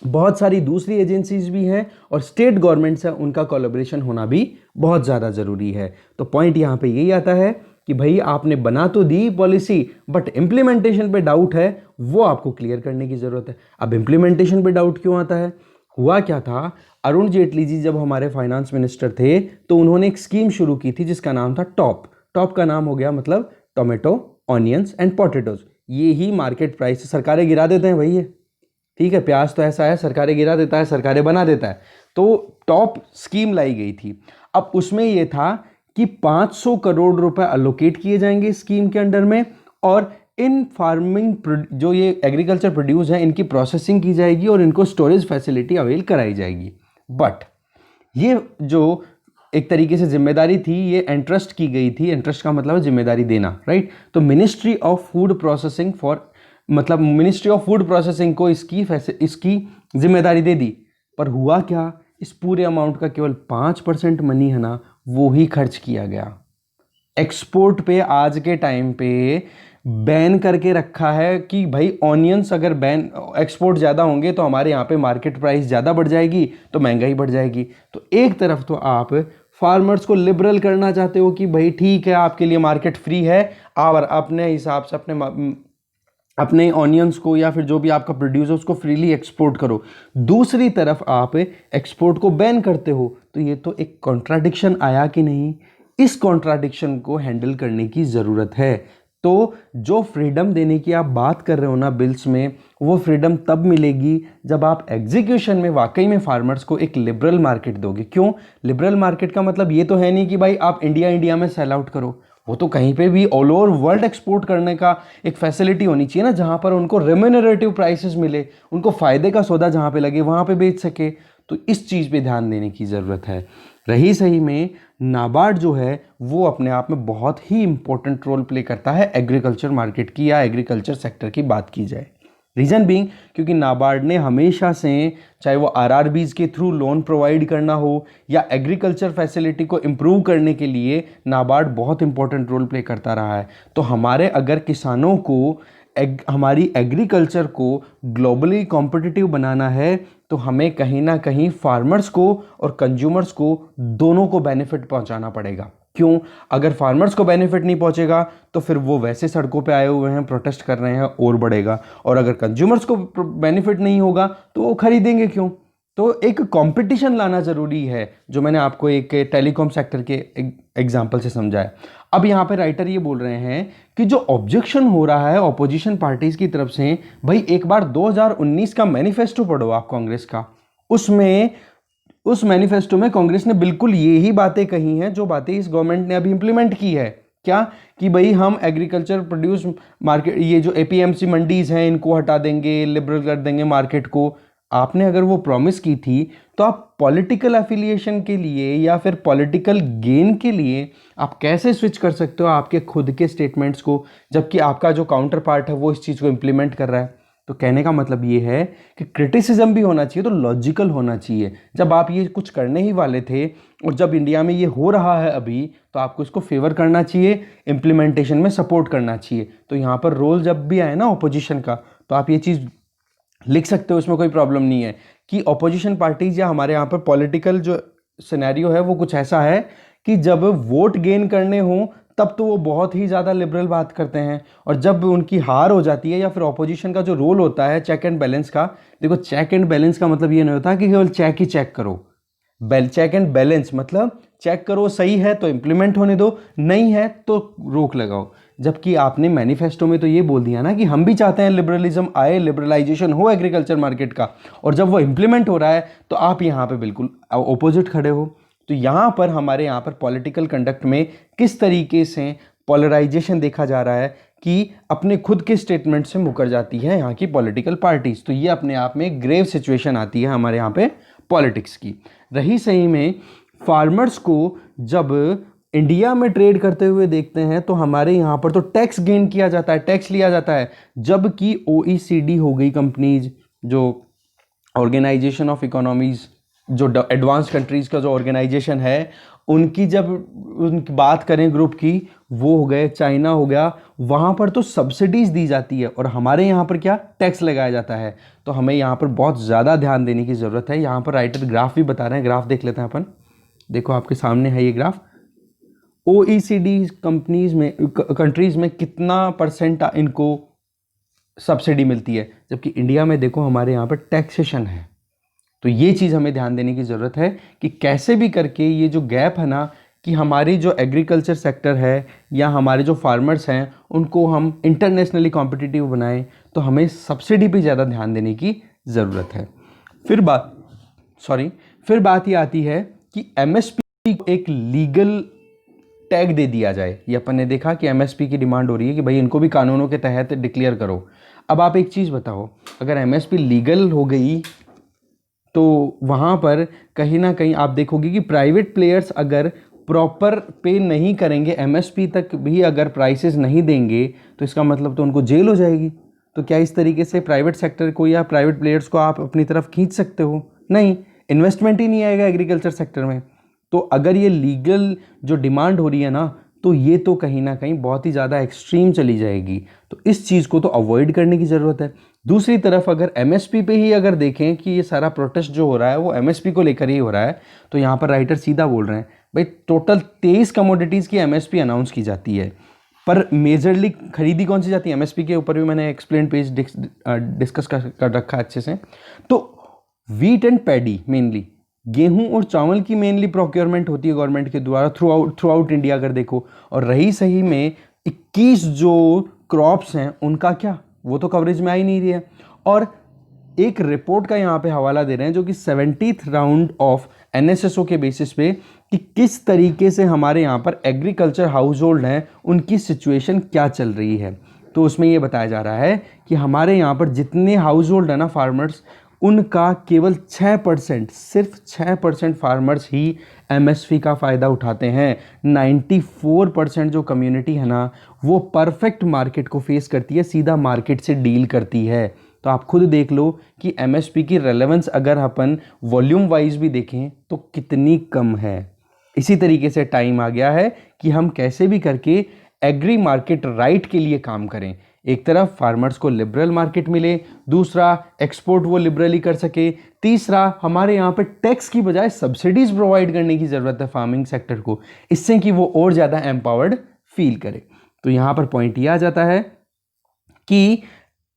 बहुत सारी दूसरी एजेंसीज भी हैं और स्टेट गवर्नमेंट से उनका कोलैबोरेशन होना भी बहुत ज़्यादा ज़रूरी है। तो पॉइंट यहाँ पे यही आता है कि भाई आपने बना तो दी पॉलिसी, बट इम्प्लीमेंटेशन पे डाउट है, वो आपको क्लियर करने की ज़रूरत है। अब इम्प्लीमेंटेशन पे डाउट क्यों आता है? हुआ क्या था, अरुण जेटली जी जब हमारे फाइनेंस मिनिस्टर थे तो उन्होंने एक स्कीम शुरू की थी जिसका नाम था टॉप का नाम हो गया मतलब टोमेटो, ऑनियंस एंड पोटैटोज। ये ही मार्केट प्राइस सरकारें गिरा देते हैं भाई, ये ठीक है, प्याज तो ऐसा है सरकारें गिरा देता है, सरकारें बना देता है। तो टॉप स्कीम लाई गई थी। अब उसमें यह था कि 500 करोड़ रुपए अलोकेट किए जाएंगे स्कीम के अंडर में, और इन फार्मिंग जो ये एग्रीकल्चर प्रोड्यूस है इनकी प्रोसेसिंग की जाएगी और इनको स्टोरेज फैसिलिटी अवेल कराई जाएगी। बट ये जो एक तरीके से जिम्मेदारी थी ये एंट्रस्ट की गई थी, एंट्रस्ट का मतलब है जिम्मेदारी देना, राइट। तो ministry of food processing ministry of food processing को इसकी जिम्मेदारी दे दी। पर हुआ क्या, इस पूरे अमाउंट का केवल 5% मनी है ना, वो ही खर्च किया गया। एक्सपोर्ट पे आज के टाइम पे बैन करके रखा है कि भाई ऑनियंस अगर एक्सपोर्ट ज़्यादा होंगे तो हमारे यहाँ पे मार्केट प्राइस ज़्यादा बढ़ जाएगी, तो महंगाई बढ़ जाएगी। तो एक तरफ तो आप फार्मर्स को लिबरल करना चाहते हो कि भाई ठीक है आपके लिए मार्केट फ्री है, और अपने हिसाब से अपने ऑनियंस को या फिर जो भी आपका प्रोड्यूस है उसको फ्रीली एक्सपोर्ट करो। दूसरी तरफ आप एक्सपोर्ट को बैन करते हो। तो ये तो एक कॉन्ट्राडिक्शन आया कि नहीं? इस कॉन्ट्राडिक्शन को हैंडल करने की ज़रूरत है। तो जो फ्रीडम देने की आप बात कर रहे हो ना बिल्स में, वो फ्रीडम तब मिलेगी जब आप एग्जीक्यूशन में वाकई में फार्मर्स को एक लिबरल मार्केट दोगे। क्यों लिबरल मार्केट का मतलब ये तो है नहीं कि भाई आप इंडिया में सेल आउट करो, वो तो कहीं पे भी ऑल ओवर वर्ल्ड एक्सपोर्ट करने का एक फैसिलिटी होनी चाहिए ना, जहाँ पर उनको रेम्यूनरेटिव प्राइसेस मिले, उनको फ़ायदे का सौदा जहाँ पे लगे वहाँ पे बेच सके। तो इस चीज़ पे ध्यान देने की ज़रूरत है। रही सही में नाबार्ड जो है वो अपने आप में बहुत ही इंपॉर्टेंट रोल प्ले करता है एग्रीकल्चर मार्केट की या एग्रीकल्चर सेक्टर की बात की जाए। रीज़न बीइंग क्योंकि नाबार्ड ने हमेशा से, चाहे वो आरआरबीज के थ्रू लोन प्रोवाइड करना हो या एग्रीकल्चर फैसिलिटी को इम्प्रूव करने के लिए, नाबार्ड बहुत इंपॉर्टेंट रोल प्ले करता रहा है। तो हमारे अगर किसानों को हमारी एग्रीकल्चर को ग्लोबली कॉम्पिटिटिव बनाना है तो हमें कहीं ना कहीं फार्मर्स को और कंज्यूमर्स को दोनों को बेनिफिट पहुंचाना पड़ेगा। क्यों? अगर फार्मर्स को बेनिफिट नहीं पहुंचेगा तो फिर वो वैसे सड़कों पे आए हुए हैं, प्रोटेस्ट कर रहे हैं, और बढ़ेगा। और अगर कंज्यूमर्स को बेनिफिट नहीं होगा तो वो खरीदेंगे क्यों? तो एक कंपटीशन लाना ज़रूरी है, जो मैंने आपको एक टेलीकॉम सेक्टर के एग्जाम्पल से समझाया। अब यहाँ पे राइटर ये बोल रहे हैं कि जो ऑब्जेक्शन हो रहा है ऑपोजिशन पार्टीज की तरफ से, भाई एक बार 2019 का मैनिफेस्टो पढ़ो आप कांग्रेस का, उस मैनिफेस्टो में कांग्रेस ने बिल्कुल ये ही बातें कही हैं जो बातें इस गवर्नमेंट ने अभी इंप्लीमेंट की है। क्या? कि भाई हम एग्रीकल्चर प्रोड्यूस मार्केट, ये जो एपीएमसी मंडीज हैं इनको हटा देंगे, लिबरल कर देंगे मार्केट को। आपने अगर वो प्रॉमिस की थी तो आप पॉलिटिकल एफिलिएशन के लिए या फिर पॉलिटिकल गेन के लिए आप कैसे स्विच कर सकते हो आपके खुद के स्टेटमेंट्स को, जबकि आपका जो काउंटर पार्ट है वो इस चीज़ को इम्प्लीमेंट कर रहा है? तो कहने का मतलब ये है कि क्रिटिसिज्म भी होना चाहिए तो लॉजिकल होना चाहिए। जब आप ये कुछ करने ही वाले थे और जब इंडिया में ये हो रहा है अभी, तो आपको इसको फेवर करना चाहिए, इम्प्लीमेंटेशन में सपोर्ट करना चाहिए। तो यहाँ पर रोल जब भी आए ना ऑपोजिशन का, तो आप ये चीज़ लिख सकते हो, उसमें कोई प्रॉब्लम नहीं है कि ऑपोजिशन पार्टीज या हमारे यहाँ पर पॉलिटिकल जो सिनेरियो है वो कुछ ऐसा है कि जब वोट गेन करने हो तब तो वो बहुत ही ज़्यादा लिबरल बात करते हैं, और जब उनकी हार हो जाती है या फिर ऑपोजिशन का जो रोल होता है चेक एंड बैलेंस का, देखो चेक एंड बैलेंस का मतलब ये नहीं होता कि केवल चेक ही चेक करो, चेक एंड बैलेंस मतलब चेक करो, सही है तो इम्प्लीमेंट होने दो, नहीं है तो रोक लगाओ। जबकि आपने मैनिफेस्टो में तो ये बोल दिया ना कि हम भी चाहते हैं लिबरलिज्म आए, लिबरलाइजेशन हो एग्रीकल्चर मार्केट का, और जब वो इम्प्लीमेंट हो रहा है तो आप यहाँ पे बिल्कुल ओपोजिट खड़े हो। तो यहाँ पर हमारे यहाँ पर पॉलिटिकल कंडक्ट में किस तरीके से पोलराइजेशन देखा जा रहा है कि अपने खुद के स्टेटमेंट से मुकर जाती है यहाँ की पॉलिटिकल पार्टीज। तो ये अपने आप में ग्रेव सिचुएशन आती है हमारे यहाँ पे पॉलिटिक्स की। रही सही में फार्मर्स को जब इंडिया में ट्रेड करते हुए देखते हैं तो हमारे यहाँ पर तो टैक्स गेन किया जाता है, टैक्स लिया जाता है, जबकि OECD हो गई कंपनीज, जो ऑर्गेनाइजेशन ऑफ इकोनॉमीज, जो एडवांस कंट्रीज का जो ऑर्गेनाइजेशन है, उनकी जब उनकी बात करें ग्रुप की, वो हो गए चाइना हो गया, वहाँ पर तो सब्सिडीज दी जाती है और हमारे यहाँ पर क्या टैक्स लगाया जाता है। तो हमें यहाँ पर बहुत ज़्यादा ध्यान देने की ज़रूरत है। यहाँ पर राइटर ग्राफ भी बता रहे हैं, ग्राफ देख लेते हैं अपन। देखो आपके सामने है ये ग्राफ, OECD कंपनीज में कंट्रीज़ में कितना परसेंट इनको सब्सिडी मिलती है, जबकि इंडिया में देखो हमारे यहाँ पर टैक्सेशन है। तो ये चीज़ हमें ध्यान देने की ज़रूरत है कि कैसे भी करके ये जो गैप है ना, कि हमारी जो एग्रीकल्चर सेक्टर है या हमारे जो फार्मर्स हैं उनको हम इंटरनेशनली कॉम्पिटिटिव बनाएं, तो हमें सब्सिडी पे ज़्यादा ध्यान देने की ज़रूरत है। फिर बात ये आती है कि MSP को एक लीगल टैग दे दिया जाए। ये अपन ने देखा कि MSP की डिमांड हो रही है कि भाई इनको भी कानूनों के तहत डिक्लेयर करो। अब आप एक चीज़ बताओ, अगर MSP लीगल हो गई तो वहाँ पर कहीं ना कहीं आप देखोगे कि प्राइवेट प्लेयर्स अगर प्रॉपर पे नहीं करेंगे, MSP तक भी अगर प्राइसेस नहीं देंगे, तो इसका मतलब तो उनको जेल हो जाएगी। तो क्या इस तरीके से प्राइवेट सेक्टर को या प्राइवेट प्लेयर्स को आप अपनी तरफ खींच सकते हो? नहीं, इन्वेस्टमेंट ही नहीं आएगा एग्रीकल्चर सेक्टर में। तो अगर ये लीगल जो डिमांड हो रही है ना, तो ये तो कहीं ना कहीं बहुत ही ज़्यादा एक्सट्रीम चली जाएगी। तो इस चीज़ को तो अवॉइड करने की ज़रूरत है। दूसरी तरफ अगर MSP पे ही अगर देखें कि ये सारा प्रोटेस्ट जो हो रहा है वो MSP को लेकर ही हो रहा है, तो यहाँ पर राइटर सीधा बोल रहे हैं भाई टोटल 23 कमोडिटीज़ की MSP अनाउंस की जाती है, पर मेजरली खरीदी कौन सी जाती है? MSP के ऊपर भी मैंने एक्सप्लेन पेज डिस्कस कर रखा है अच्छे से। तो वीट एंड पैडी, मेनली गेहूं और चावल की मेनली प्रोक्योरमेंट होती है गवर्नमेंट के द्वारा थ्रू आउट इंडिया अगर देखो। और रही सही में 21 जो क्रॉप्स हैं उनका क्या, वो तो कवरेज में आ ही नहीं रही है। और एक रिपोर्ट का यहाँ पे हवाला दे रहे हैं जो कि 70th राउंड ऑफ NSSO के बेसिस पे कि किस तरीके से हमारे यहाँ पर एग्रीकल्चर हाउस होल्ड हैं, उनकी सिचुएशन क्या चल रही है। तो उसमें ये बताया जा रहा है कि हमारे यहाँ पर जितने हाउस होल्ड है ना फार्मर्स, उनका केवल 6%, सिर्फ 6% फार्मर्स ही MSP का फ़ायदा उठाते हैं। 94% जो कम्युनिटी है ना, वो परफेक्ट मार्केट को फेस करती है, सीधा मार्केट से डील करती है। तो आप खुद देख लो कि MSP की रेलेवेंस अगर अपन वॉल्यूम वाइज भी देखें तो कितनी कम है। इसी तरीके से टाइम आ गया है कि हम कैसे भी करके एग्री मार्केट राइट के लिए काम करें। एक तरफ फार्मर्स को लिबरल मार्केट मिले, दूसरा एक्सपोर्ट वो लिबरली कर सके, तीसरा हमारे यहाँ पे टैक्स की बजाय सब्सिडीज प्रोवाइड करने की ज़रूरत है फार्मिंग सेक्टर को, इससे कि वो और ज़्यादा एम्पावर्ड फील करे। तो यहाँ पर पॉइंट ये आ जाता है कि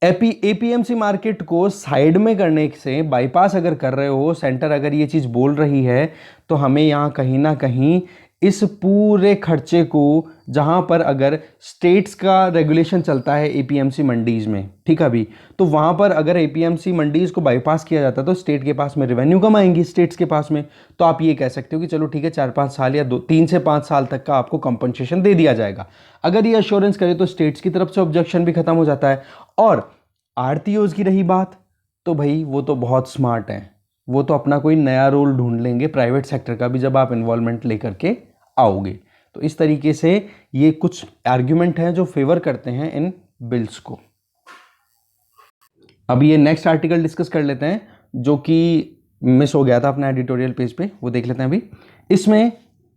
APMC मार्केट को साइड में करने से, बाईपास अगर कर रहे हो, सेंटर अगर ये चीज़ बोल रही है, तो हमें यहाँ कहीं ना कहीं इस पूरे खर्चे को, जहाँ पर अगर स्टेट्स का रेगुलेशन चलता है APMC मंडीज़ में, ठीक है अभी, तो वहाँ पर अगर APMC मंडीज़ को बाईपास किया जाता तो स्टेट के पास में रेवेन्यू कम आएंगी स्टेट्स के पास में। तो आप ये कह सकते हो कि चलो ठीक है 4-5 साल या 3 से 5 साल तक का आपको कंपनसेशन दे दिया जाएगा। अगर ये अश्योरेंस करे तो स्टेट्स की तरफ से ऑब्जेक्शन भी खत्म हो जाता है। और RTOs की रही बात, तो भाई वो तो बहुत स्मार्ट हैं, वो तो अपना कोई नया रोल ढूंढ लेंगे प्राइवेट सेक्टर का भी, जब आप इन्वॉल्वमेंट लेकर के आओगे। तो इस तरीके से ये कुछ आर्ग्यूमेंट हैं जो फेवर करते हैं इन बिल्स को। अब ये नेक्स्ट आर्टिकल डिस्कस कर लेते हैं जो कि मिस हो गया था अपना एडिटोरियल पेज पे, वो देख लेते हैं अभी। इसमें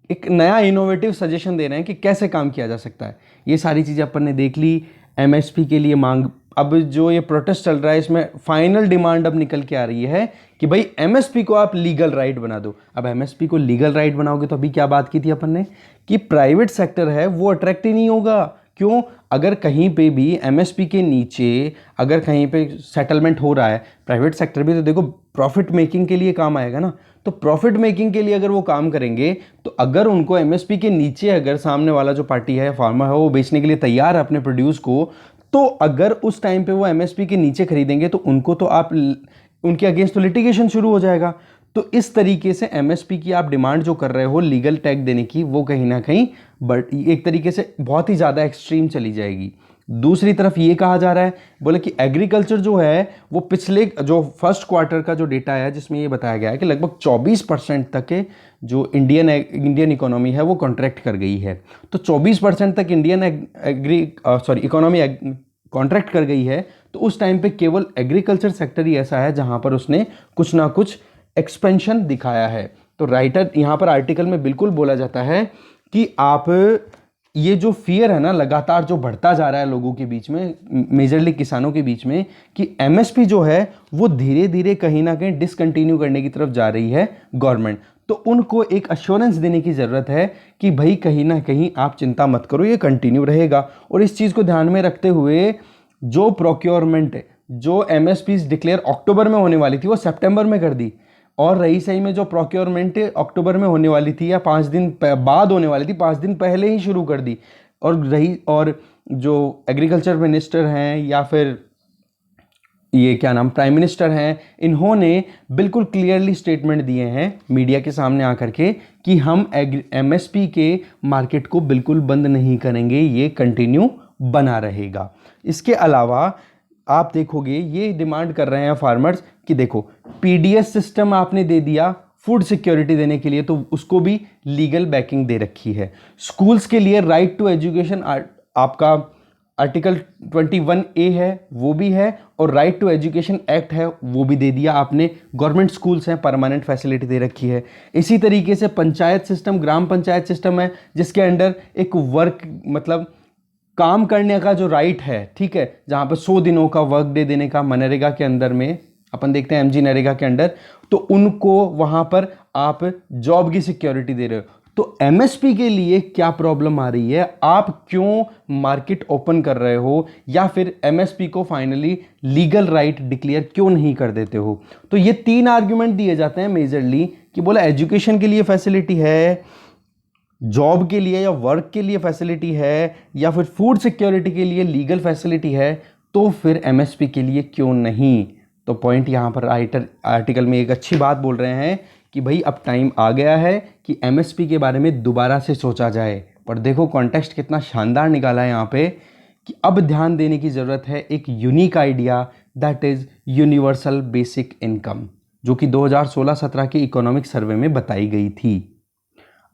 एक नया इनोवेटिव सजेशन दे रहे हैं कि कैसे काम किया जा सकता है। ये सारी चीज़ें अपन ने देख ली। MSP के लिए मांग अब जो ये प्रोटेस्ट चल रहा है इसमें फाइनल डिमांड अब निकल के आ रही है कि भाई एमएसपी को आप लीगल राइट बना दो। अब एमएसपी को लीगल राइट बनाओगे तो अभी क्या बात की थी अपन ने कि प्राइवेट सेक्टर है वो अट्रैक्ट ही नहीं होगा। क्यों? अगर कहीं पे भी एमएसपी के नीचे अगर कहीं पे सेटलमेंट हो रहा है, प्राइवेट सेक्टर भी तो देखो प्रॉफिट मेकिंग के लिए काम आएगा ना। तो प्रॉफिट मेकिंग के लिए अगर वो काम करेंगे तो अगर उनको एमएसपी के नीचे अगर सामने वाला जो पार्टी है, फार्मर है, वो बेचने के लिए तैयार है अपने प्रोड्यूस को, तो अगर उस टाइम पे वो एमएसपी के नीचे खरीदेंगे तो उनको तो आप उनके अगेंस्ट तो लिटिगेशन शुरू हो जाएगा। तो इस तरीके से एमएसपी की आप डिमांड जो कर रहे हो लीगल टैग देने की, वो कहीं ना कहीं एक तरीके से बहुत ही ज़्यादा एक्सट्रीम चली जाएगी। दूसरी तरफ ये कहा जा रहा है, बोले कि एग्रीकल्चर जो है वो पिछले जो फर्स्ट क्वार्टर का जो डेटा है जिसमें ये बताया गया है कि लगभग 24% तक के जो इंडियन इकोनॉमी है वो कॉन्ट्रैक्ट कर गई है। तो 24% तक इंडियन इकोनॉमी कॉन्ट्रैक्ट कर गई है, तो उस टाइम पे केवल एग्रीकल्चर सेक्टर ही ऐसा है जहां पर उसने कुछ ना कुछ एक्सपेंशन दिखाया है। तो राइटर यहाँ पर आर्टिकल में बिल्कुल बोला जाता है कि आप ये जो फियर है ना लगातार जो बढ़ता जा रहा है लोगों के बीच में, मेजरली किसानों के बीच में, कि एमएसपी जो है वो धीरे धीरे कहीं ना कहीं डिसकंटिन्यू करने की तरफ जा रही है गवर्नमेंट। तो उनको एक अश्योरेंस देने की ज़रूरत है कि भाई कहीं ना कहीं आप चिंता मत करो, ये कंटिन्यू रहेगा। और इस चीज़ को ध्यान में रखते हुए जो प्रोक्योरमेंट जो एमएसपी डिक्लेयर अक्टूबर में होने वाली थी वो सितंबर में कर दी, और रही सही में जो प्रोक्योरमेंट अक्टूबर में होने वाली थी या 5 दिन बाद होने वाली थी, 5 दिन पहले ही शुरू कर दी। और जो एग्रीकल्चर मिनिस्टर हैं या फिर ये क्या नाम प्राइम मिनिस्टर हैं, इन्होंने बिल्कुल क्लियरली स्टेटमेंट दिए हैं मीडिया के सामने आकर के कि हम एमएसपी के मार्केट को बिल्कुल बंद नहीं करेंगे, ये कंटिन्यू बना रहेगा। इसके अलावा आप देखोगे ये डिमांड कर रहे हैं फार्मर्स कि देखो पीडीएस सिस्टम आपने दे दिया फूड सिक्योरिटी देने के लिए, तो उसको भी लीगल बैकिंग दे रखी है। स्कूल्स के लिए राइट टू एजुकेशन आपका आर्टिकल 21A है वो भी है, और राइट टू एजुकेशन एक्ट है वो भी दे दिया आपने। गवर्नमेंट स्कूल्स हैं, परमानेंट फैसिलिटी दे रखी है। इसी तरीके से पंचायत सिस्टम, ग्राम पंचायत सिस्टम है जिसके अंडर एक वर्क मतलब काम करने का जो राइट है, ठीक है, जहां पर 100 दिनों का वर्क डे देने का मनरेगा के अंदर में अपन देखते हैं, एमजी नरेगा के अंडर, तो उनको वहां पर आप जॉब की सिक्योरिटी दे रहे हो। तो एमएसपी के लिए क्या प्रॉब्लम आ रही है? आप क्यों मार्केट ओपन कर रहे हो, या फिर एमएसपी को फाइनली लीगल राइट डिक्लेयर क्यों नहीं कर देते हो? तो ये 3 आर्ग्यूमेंट दिए जाते हैं मेजरली कि बोला एजुकेशन के लिए फैसिलिटी है, जॉब के लिए या वर्क के लिए फैसिलिटी है, या फिर फूड सिक्योरिटी के लिए लीगल फैसिलिटी है, तो फिर एमएसपी के लिए क्यों नहीं? तो पॉइंट यहाँ पर राइटर आर्टिकल में एक अच्छी बात बोल रहे हैं कि भाई अब टाइम आ गया है कि एमएसपी के बारे में दोबारा से सोचा जाए। पर देखो कॉन्टेक्स्ट कितना शानदार निकाला है यहाँ पे कि अब ध्यान देने की ज़रूरत है एक unique idea, that is universal basic income, जो कि 2016-17 के इकोनॉमिक सर्वे में बताई गई थी।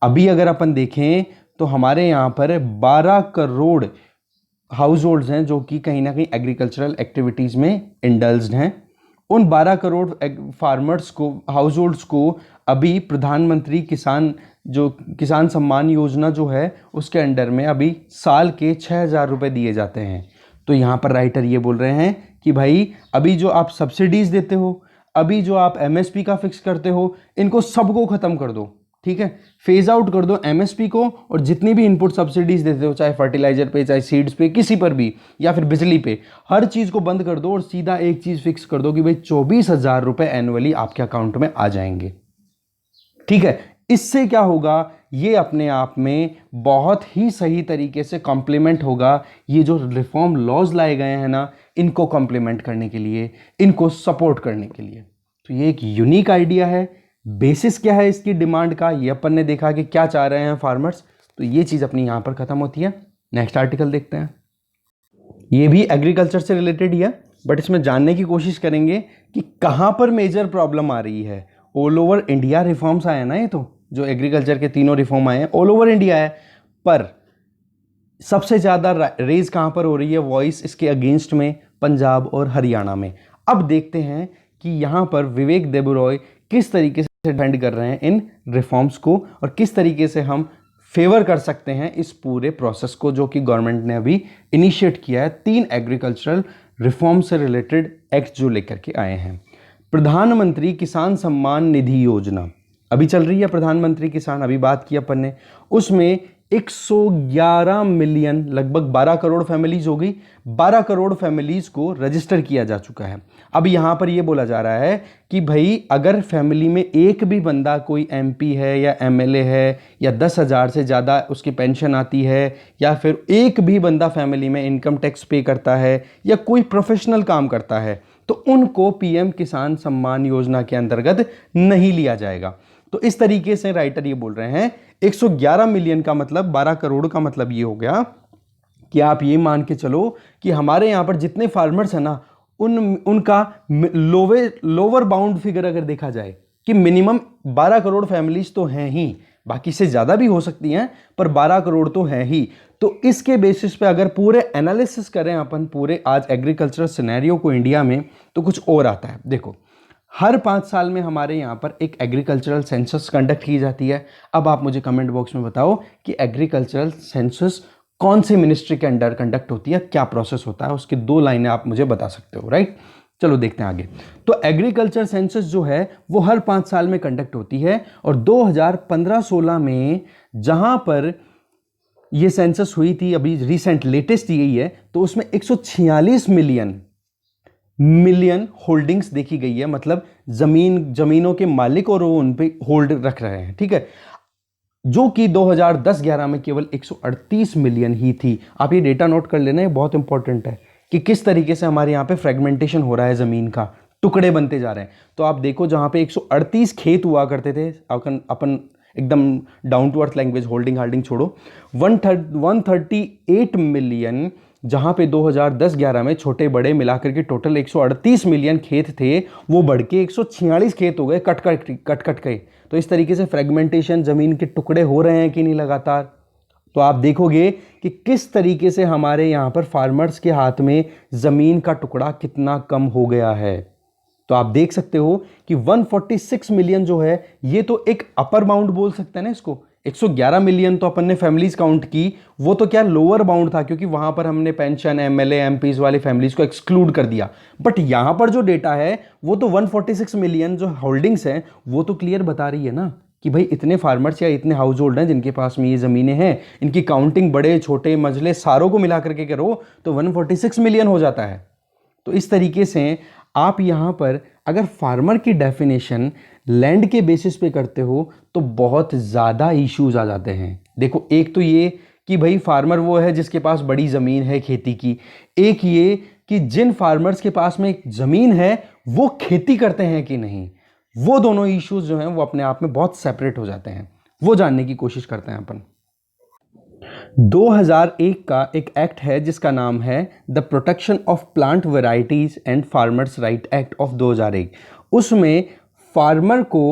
अभी अगर अपन देखें तो हमारे यहाँ पर 12 करोड़ हाउस होल्ड्स हैं जो कि कहीं ना कहीं एग्रीकल्चरल एक्टिविटीज़ में इंडल्ज्ड हैं। उन 12 करोड़ फार्मर्स को, हाउस होल्ड्स को अभी प्रधानमंत्री किसान सम्मान योजना जो है उसके अंडर में अभी साल के 6,000 रुपये दिए जाते हैं। तो यहाँ पर राइटर ये बोल रहे हैं कि भाई अभी जो आप सब्सिडीज़ देते हो, अभी जो आप एमएसपी का फिक्स करते हो, इनको सबको ख़त्म कर दो, ठीक है, फेज आउट कर दो एमएसपी को, और जितनी भी इनपुट सब्सिडीज देते हो, चाहे फर्टिलाइजर पे, चाहे सीड्स पे, किसी पर भी, या फिर बिजली पे, हर चीज़ को बंद कर दो और सीधा एक चीज़ फिक्स कर दो कि भाई 24,000 रुपये एनुअली आपके अकाउंट में आ जाएंगे। ठीक है, इससे क्या होगा, ये अपने आप में बहुत ही सही तरीके से कॉम्प्लीमेंट होगा ये जो रिफॉर्म लॉज लाए गए हैं ना, इनको कॉम्प्लीमेंट करने के लिए, इनको सपोर्ट करने के लिए। तो ये एक यूनिक आइडिया है। बेसिस क्या है इसकी डिमांड का, ये अपन ने देखा कि क्या चाह रहे हैं फार्मर्स। तो ये चीज़ अपनी यहाँ पर ख़त्म होती है। नेक्स्ट आर्टिकल देखते हैं। ये भी एग्रीकल्चर से रिलेटेड ही है, बट इसमें जानने की कोशिश करेंगे कि कहाँ पर मेजर प्रॉब्लम आ रही है। ऑल ओवर इंडिया रिफॉर्म्स आए ना, ये तो जो एग्रीकल्चर के तीनों रिफॉर्म आए हैं ऑल ओवर इंडिया है, पर सबसे ज़्यादा रेज कहाँ पर हो रही है वॉइस इसके अगेंस्ट में? पंजाब और हरियाणा में। अब देखते हैं कि यहाँ पर विवेक देबरॉय किस तरीके से डिफेंड कर रहे हैं इन रिफॉर्म्स को, और किस तरीके से हम फेवर कर सकते हैं इस पूरे प्रोसेस को जो कि गवर्नमेंट ने अभी इनिशिएट किया है 3 एग्रीकल्चरल रिफॉर्म से रिलेटेड एक्ट जो लेकर के आए हैं। प्रधानमंत्री किसान सम्मान निधि योजना अभी चल रही है, प्रधानमंत्री किसान, अभी बात की अपन ने, उसमें 111 मिलियन, लगभग 12 करोड़ फैमिलीज हो गई, 12 करोड़ फैमिलीज को रजिस्टर किया जा चुका है। अब यहाँ पर ये बोला जा रहा है कि भाई अगर फैमिली में एक भी बंदा कोई एमपी है या एमएलए है या 10,000 से ज़्यादा उसकी पेंशन आती है या फिर एक भी बंदा फैमिली में इनकम टैक्स पे करता है या कोई प्रोफेशनल काम करता है तो उनको पीएम किसान सम्मान योजना के अंतर्गत नहीं लिया जाएगा। तो इस तरीके से राइटर ये बोल रहे हैं 111 मिलियन का मतलब 12 करोड़ का मतलब ये हो गया कि आप ये मान के चलो कि हमारे यहां पर जितने फार्मर्स हैं ना उनका लोअर बाउंड फिगर अगर देखा जाए कि मिनिमम 12 करोड़ फैमिलीज तो हैं ही, बाकी से ज्यादा भी हो सकती हैं पर 12 करोड़ तो हैं ही। तो इसके बेसिस पे अगर पूरे एनालिसिस करें अपन पूरे आज एग्रीकल्चरल सिनेरियो को इंडिया में तो कुछ और आता है। देखो, हर 5 साल में हमारे यहाँ पर एक एग्रीकल्चरल सेंसस कंडक्ट की जाती है। अब आप मुझे कमेंट बॉक्स में बताओ कि एग्रीकल्चरल सेंसस कौन सी मिनिस्ट्री के अंडर कंडक्ट होती है, क्या प्रोसेस होता है, उसकी 2 लाइनें आप मुझे बता सकते हो, राइट। चलो देखते हैं आगे। तो एग्रीकल्चर सेंसस जो है वो हर 5 साल में कंडक्ट होती है और 2015-16 में जहां पर ये सेंसस हुई थी, अभी रिसेंट लेटेस्ट यही है, तो उसमें 146 मिलियन होल्डिंग्स देखी गई है, मतलब जमीनों के मालिक और वो उन पे होल्ड रख रहे हैं, ठीक है, जो कि 2010-11 में केवल 138 मिलियन ही थी। आप ये डेटा नोट कर लेना, ये बहुत इंपॉर्टेंट है कि किस तरीके से हमारे यहाँ पे फ्रेगमेंटेशन हो रहा है, जमीन का टुकड़े बनते जा रहे हैं। तो आप देखो जहां पे 138 खेत हुआ करते थे, अपन एकदम down to earth language, holding छोड़ो, 138 मिलियन, जहां पे 2010-11 में छोटे बड़े मिलाकर के टोटल 138 मिलियन खेत थे, वो बढ़ के 146 खेत हो गए कट कट के। तो इस तरीके से फ्रेगमेंटेशन, जमीन के टुकड़े हो रहे हैं कि नहीं लगातार। तो आप देखोगे कि किस तरीके से हमारे यहां पर फार्मर्स के हाथ में जमीन का टुकड़ा कितना कम हो गया है। तो आप देख सकते हो कि 146 मिलियन जो है ये तो एक अपर बाउंड बोल सकते हैं ना इसको। 111 मिलियन तो अपन ने फैमिलीज काउंट की, वो तो क्या लोअर बाउंड था क्योंकि वहां पर हमने पेंशन, एमएलए, एमपीज वाली फैमिलीज को एक्सक्लूड कर दिया। बट यहां पर जो डेटा है वो तो 146 मिलियन जो होल्डिंग्स हैं वो तो क्लियर बता रही है ना कि भाई इतने फार्मर्स या इतने हाउस होल्ड हैं जिनके पास में ये ज़मीनें हैं, इनकी काउंटिंग बड़े छोटे मजले सारों को मिला करके करो तो 146 मिलियन हो जाता है। तो इस तरीके से आप यहाँ पर अगर फार्मर की डेफिनेशन लैंड के बेसिस पे करते हो तो बहुत ज़्यादा इश्यूज आ जाते हैं। देखो, एक तो ये कि भाई फार्मर वो है जिसके पास बड़ी ज़मीन है खेती की, एक ये कि जिन फार्मर्स के पास में ज़मीन है वो खेती करते हैं कि नहीं, वो दोनों इश्यूज जो हैं वो अपने आप में बहुत सेपरेट हो जाते हैं। वो जानने की कोशिश करते हैं अपन। 2001 का एक एक्ट है जिसका नाम है the protection of plant varieties and farmers right act of 2001। उसमें फार्मर को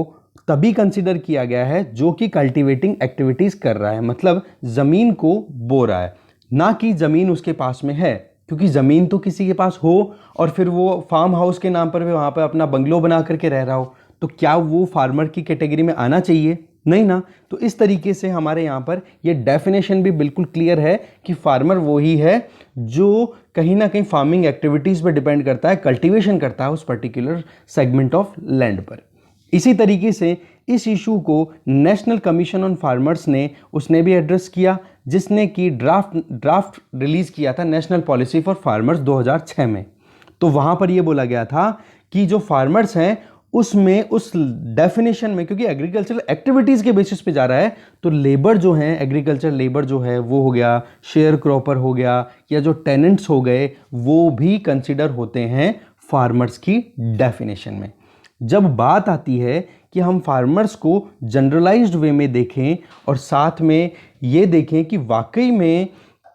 तभी कंसीडर किया गया है जो कि कल्टीवेटिंग एक्टिविटीज कर रहा है, मतलब जमीन को बो रहा है, ना कि जमीन उसके पास में है। क्योंकि जमीन तो किसी के पास हो और फिर वो फार्म हाउस के नाम पर भी वहां पर अपना बंगलो बना करके रह रहा हो तो क्या वो फार्मर की कैटेगरी में आना चाहिए? नहीं ना। तो इस तरीके से हमारे यहाँ पर ये डेफिनेशन भी बिल्कुल क्लियर है कि फार्मर वो ही है जो कहीं ना कहीं फार्मिंग एक्टिविटीज़ पर डिपेंड करता है, कल्टीवेशन करता है उस पर्टिकुलर सेगमेंट ऑफ लैंड पर। इसी तरीके से इस इशू को नेशनल कमीशन ऑन फार्मर्स ने उसने भी एड्रेस किया, जिसने की ड्राफ्ट रिलीज किया था नेशनल पॉलिसी फॉर फार्मर्स 2006 में। तो वहाँ पर ये बोला गया था कि जो फार्मर्स हैं उसमें उस डेफिनेशन में, क्योंकि एग्रीकल्चरल एक्टिविटीज़ के बेसिस पे जा रहा है, तो लेबर जो है, एग्रीकल्चर लेबर जो है वो हो गया, शेयर क्रॉपर हो गया, या जो टेनेंट्स हो गए, वो भी कंसिडर होते हैं फार्मर्स की डेफिनेशन में। जब बात आती है कि हम फार्मर्स को जनरलाइज्ड वे में देखें और साथ में ये देखें कि वाकई में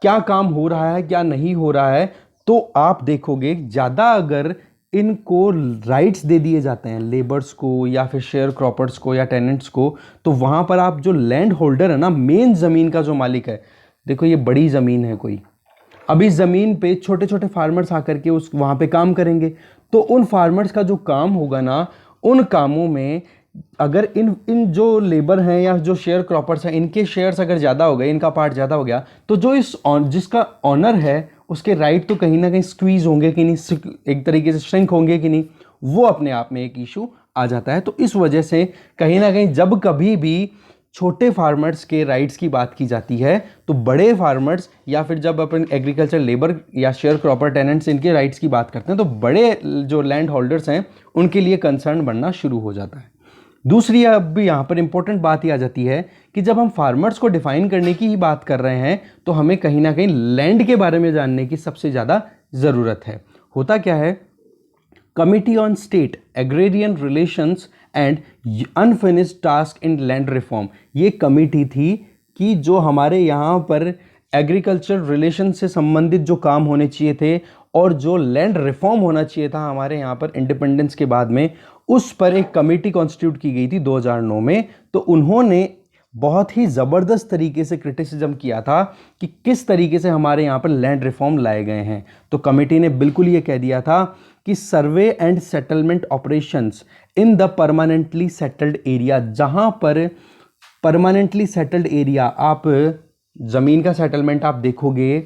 क्या काम हो रहा है क्या नहीं हो रहा है, तो आप देखोगे ज़्यादा अगर इनको राइट्स दे दिए जाते हैं लेबर्स को या फिर शेयर क्रॉपर्स को या टेनेंट्स को, तो वहाँ पर आप जो लैंड होल्डर है ना, मेन ज़मीन का जो मालिक है, देखो ये बड़ी ज़मीन है कोई, अब इस ज़मीन पे छोटे छोटे फार्मर्स आकर के उस वहाँ पे काम करेंगे, तो उन फार्मर्स का जो काम होगा ना, उन कामों में अगर इन जो लेबर हैं या जो शेयर क्रॉपर्स हैं, इनके शेयर्स अगर ज़्यादा हो गए, इनका पार्ट ज़्यादा हो गया, तो जो जिसका ऑनर है उसके राइट तो कहीं ना कहीं स्क्वीज होंगे कि नहीं, एक तरीके से श्रिंक होंगे कि नहीं, वो अपने आप में एक इशू आ जाता है। तो इस वजह से कहीं ना कहीं जब कभी भी छोटे फार्मर्स के राइट्स की बात की जाती है तो बड़े फार्मर्स या फिर जब अपन एग्रीकल्चर लेबर या शेयर क्रॉपर टेनेंट्स इनके राइट्स की बात करते हैं तो बड़े जो लैंड होल्डर्स हैं उनके लिए कंसर्न बनना शुरू हो जाता है। दूसरी अब भी यहाँ पर इंपॉर्टेंट बात ही आ जाती है कि जब हम फार्मर्स को डिफाइन करने की ही बात कर रहे हैं तो हमें कहीं ना कहीं लैंड के बारे में जानने की सबसे ज़्यादा ज़रूरत है। होता क्या है, committee on state agrarian relations and unfinished task in land reform, ये कमिटी थी कि जो हमारे यहाँ पर एग्रीकल्चर रिलेशन से संबंधित जो काम होने चाहिए थे और जो लैंड रिफॉर्म होना चाहिए था हमारे यहाँ पर इंडिपेंडेंस के बाद में, उस पर एक कमेटी कॉन्स्टिट्यूट की गई थी 2009 में। तो उन्होंने बहुत ही ज़बरदस्त तरीके से क्रिटिसिज्म किया था कि किस तरीके से हमारे यहाँ पर लैंड रिफॉर्म लाए गए हैं। तो कमेटी ने बिल्कुल ये कह दिया था कि survey and settlement operations in the permanently settled area, जहाँ पर परमानेंटली सेटल्ड एरिया, आप ज़मीन का सेटलमेंट आप देखोगे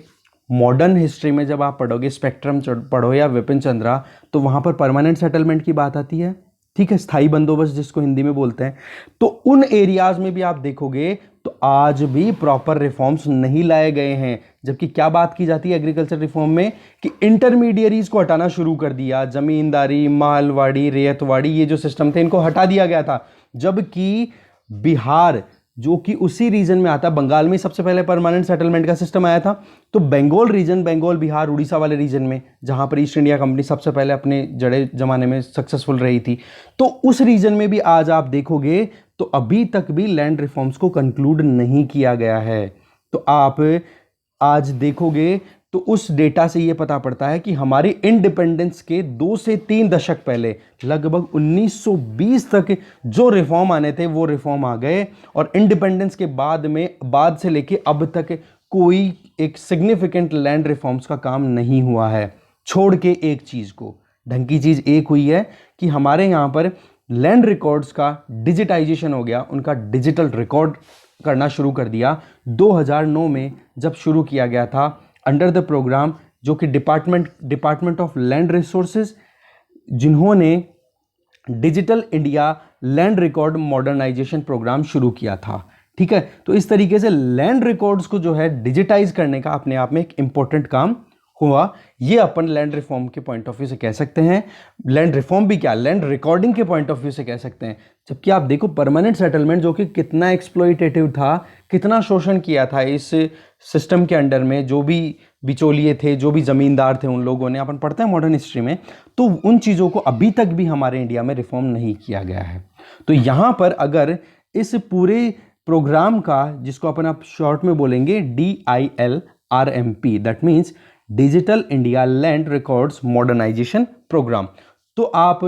मॉडर्न हिस्ट्री में, जब आप पढ़ोगे स्पेक्ट्रम पढ़ो या विपिन चंद्रा, तो वहाँ पर परमानेंट सेटलमेंट की बात आती है, ठीक है, स्थायी बंदोबस्त जिसको हिंदी में बोलते हैं। तो उन एरियाज में भी आप देखोगे तो आज भी प्रॉपर रिफॉर्म्स नहीं लाए गए हैं। जबकि क्या बात की जाती है एग्रीकल्चर रिफॉर्म में कि इंटरमीडियरीज को हटाना शुरू कर दिया, जमींदारी, मालवाड़ी, रेयतवाड़ी, ये जो सिस्टम थे इनको हटा दिया गया था। जबकि बिहार जो कि उसी रीजन में आता है, बंगाल में सबसे पहले परमानेंट सेटलमेंट का सिस्टम आया था, तो बंगाल रीजन, बंगाल, बिहार, उड़ीसा वाले रीजन में जहां पर ईस्ट इंडिया कंपनी सबसे पहले अपने जड़े जमाने में सक्सेसफुल रही थी, तो उस रीजन में भी आज आप देखोगे तो अभी तक भी लैंड रिफॉर्म्स को कंक्लूड नहीं किया गया है। तो आप आज देखोगे तो उस डेटा से यह पता पड़ता है कि हमारी इंडिपेंडेंस के 2 से 3 दशक पहले लगभग 1920 तक जो रिफॉर्म आने थे वो रिफॉर्म आ गए, और इंडिपेंडेंस के बाद से लेके अब तक कोई एक सिग्निफिकेंट लैंड रिफॉर्म्स का काम नहीं हुआ है। छोड़ के एक चीज को, ढंग की चीज एक हुई है कि हमारे यहां पर लैंड रिकॉर्ड्स का डिजिटाइजेशन हो गया, उनका डिजिटल रिकॉर्ड करना शुरू कर दिया 2009 में जब शुरू किया गया था अंडर द प्रोग्राम, जो कि डिपार्टमेंट ऑफ लैंड रिसोर्सेज, जिन्होंने digital India land record modernisation programme शुरू किया था। ठीक है, तो इस तरीके से लैंड रिकॉर्ड्स को जो है डिजिटाइज करने का अपने आप में एक इंपॉर्टेंट काम हुआ। ये अपन लैंड रिफॉर्म के पॉइंट ऑफ व्यू से कह सकते हैं। लैंड रिफॉर्म भी क्या, लैंड रिकॉर्डिंग के पॉइंट ऑफ व्यू से कह सकते हैं। जबकि आप देखो परमानेंट सेटलमेंट जो कि कितना एक्सप्लॉइटेटिव था, कितना शोषण किया था इस सिस्टम के अंडर में, जो भी बिचौलिए थे, जो भी जमींदार थे, उन लोगों ने, अपन पढ़ते हैं मॉडर्न हिस्ट्री में, तो उन चीज़ों को अभी तक भी हमारे इंडिया में रिफॉर्म नहीं किया गया है। तो यहाँ पर अगर इस पूरे प्रोग्राम का, जिसको अपन आप शॉर्ट में बोलेंगे DILRMP, that means digital India land records modernisation programme, तो आप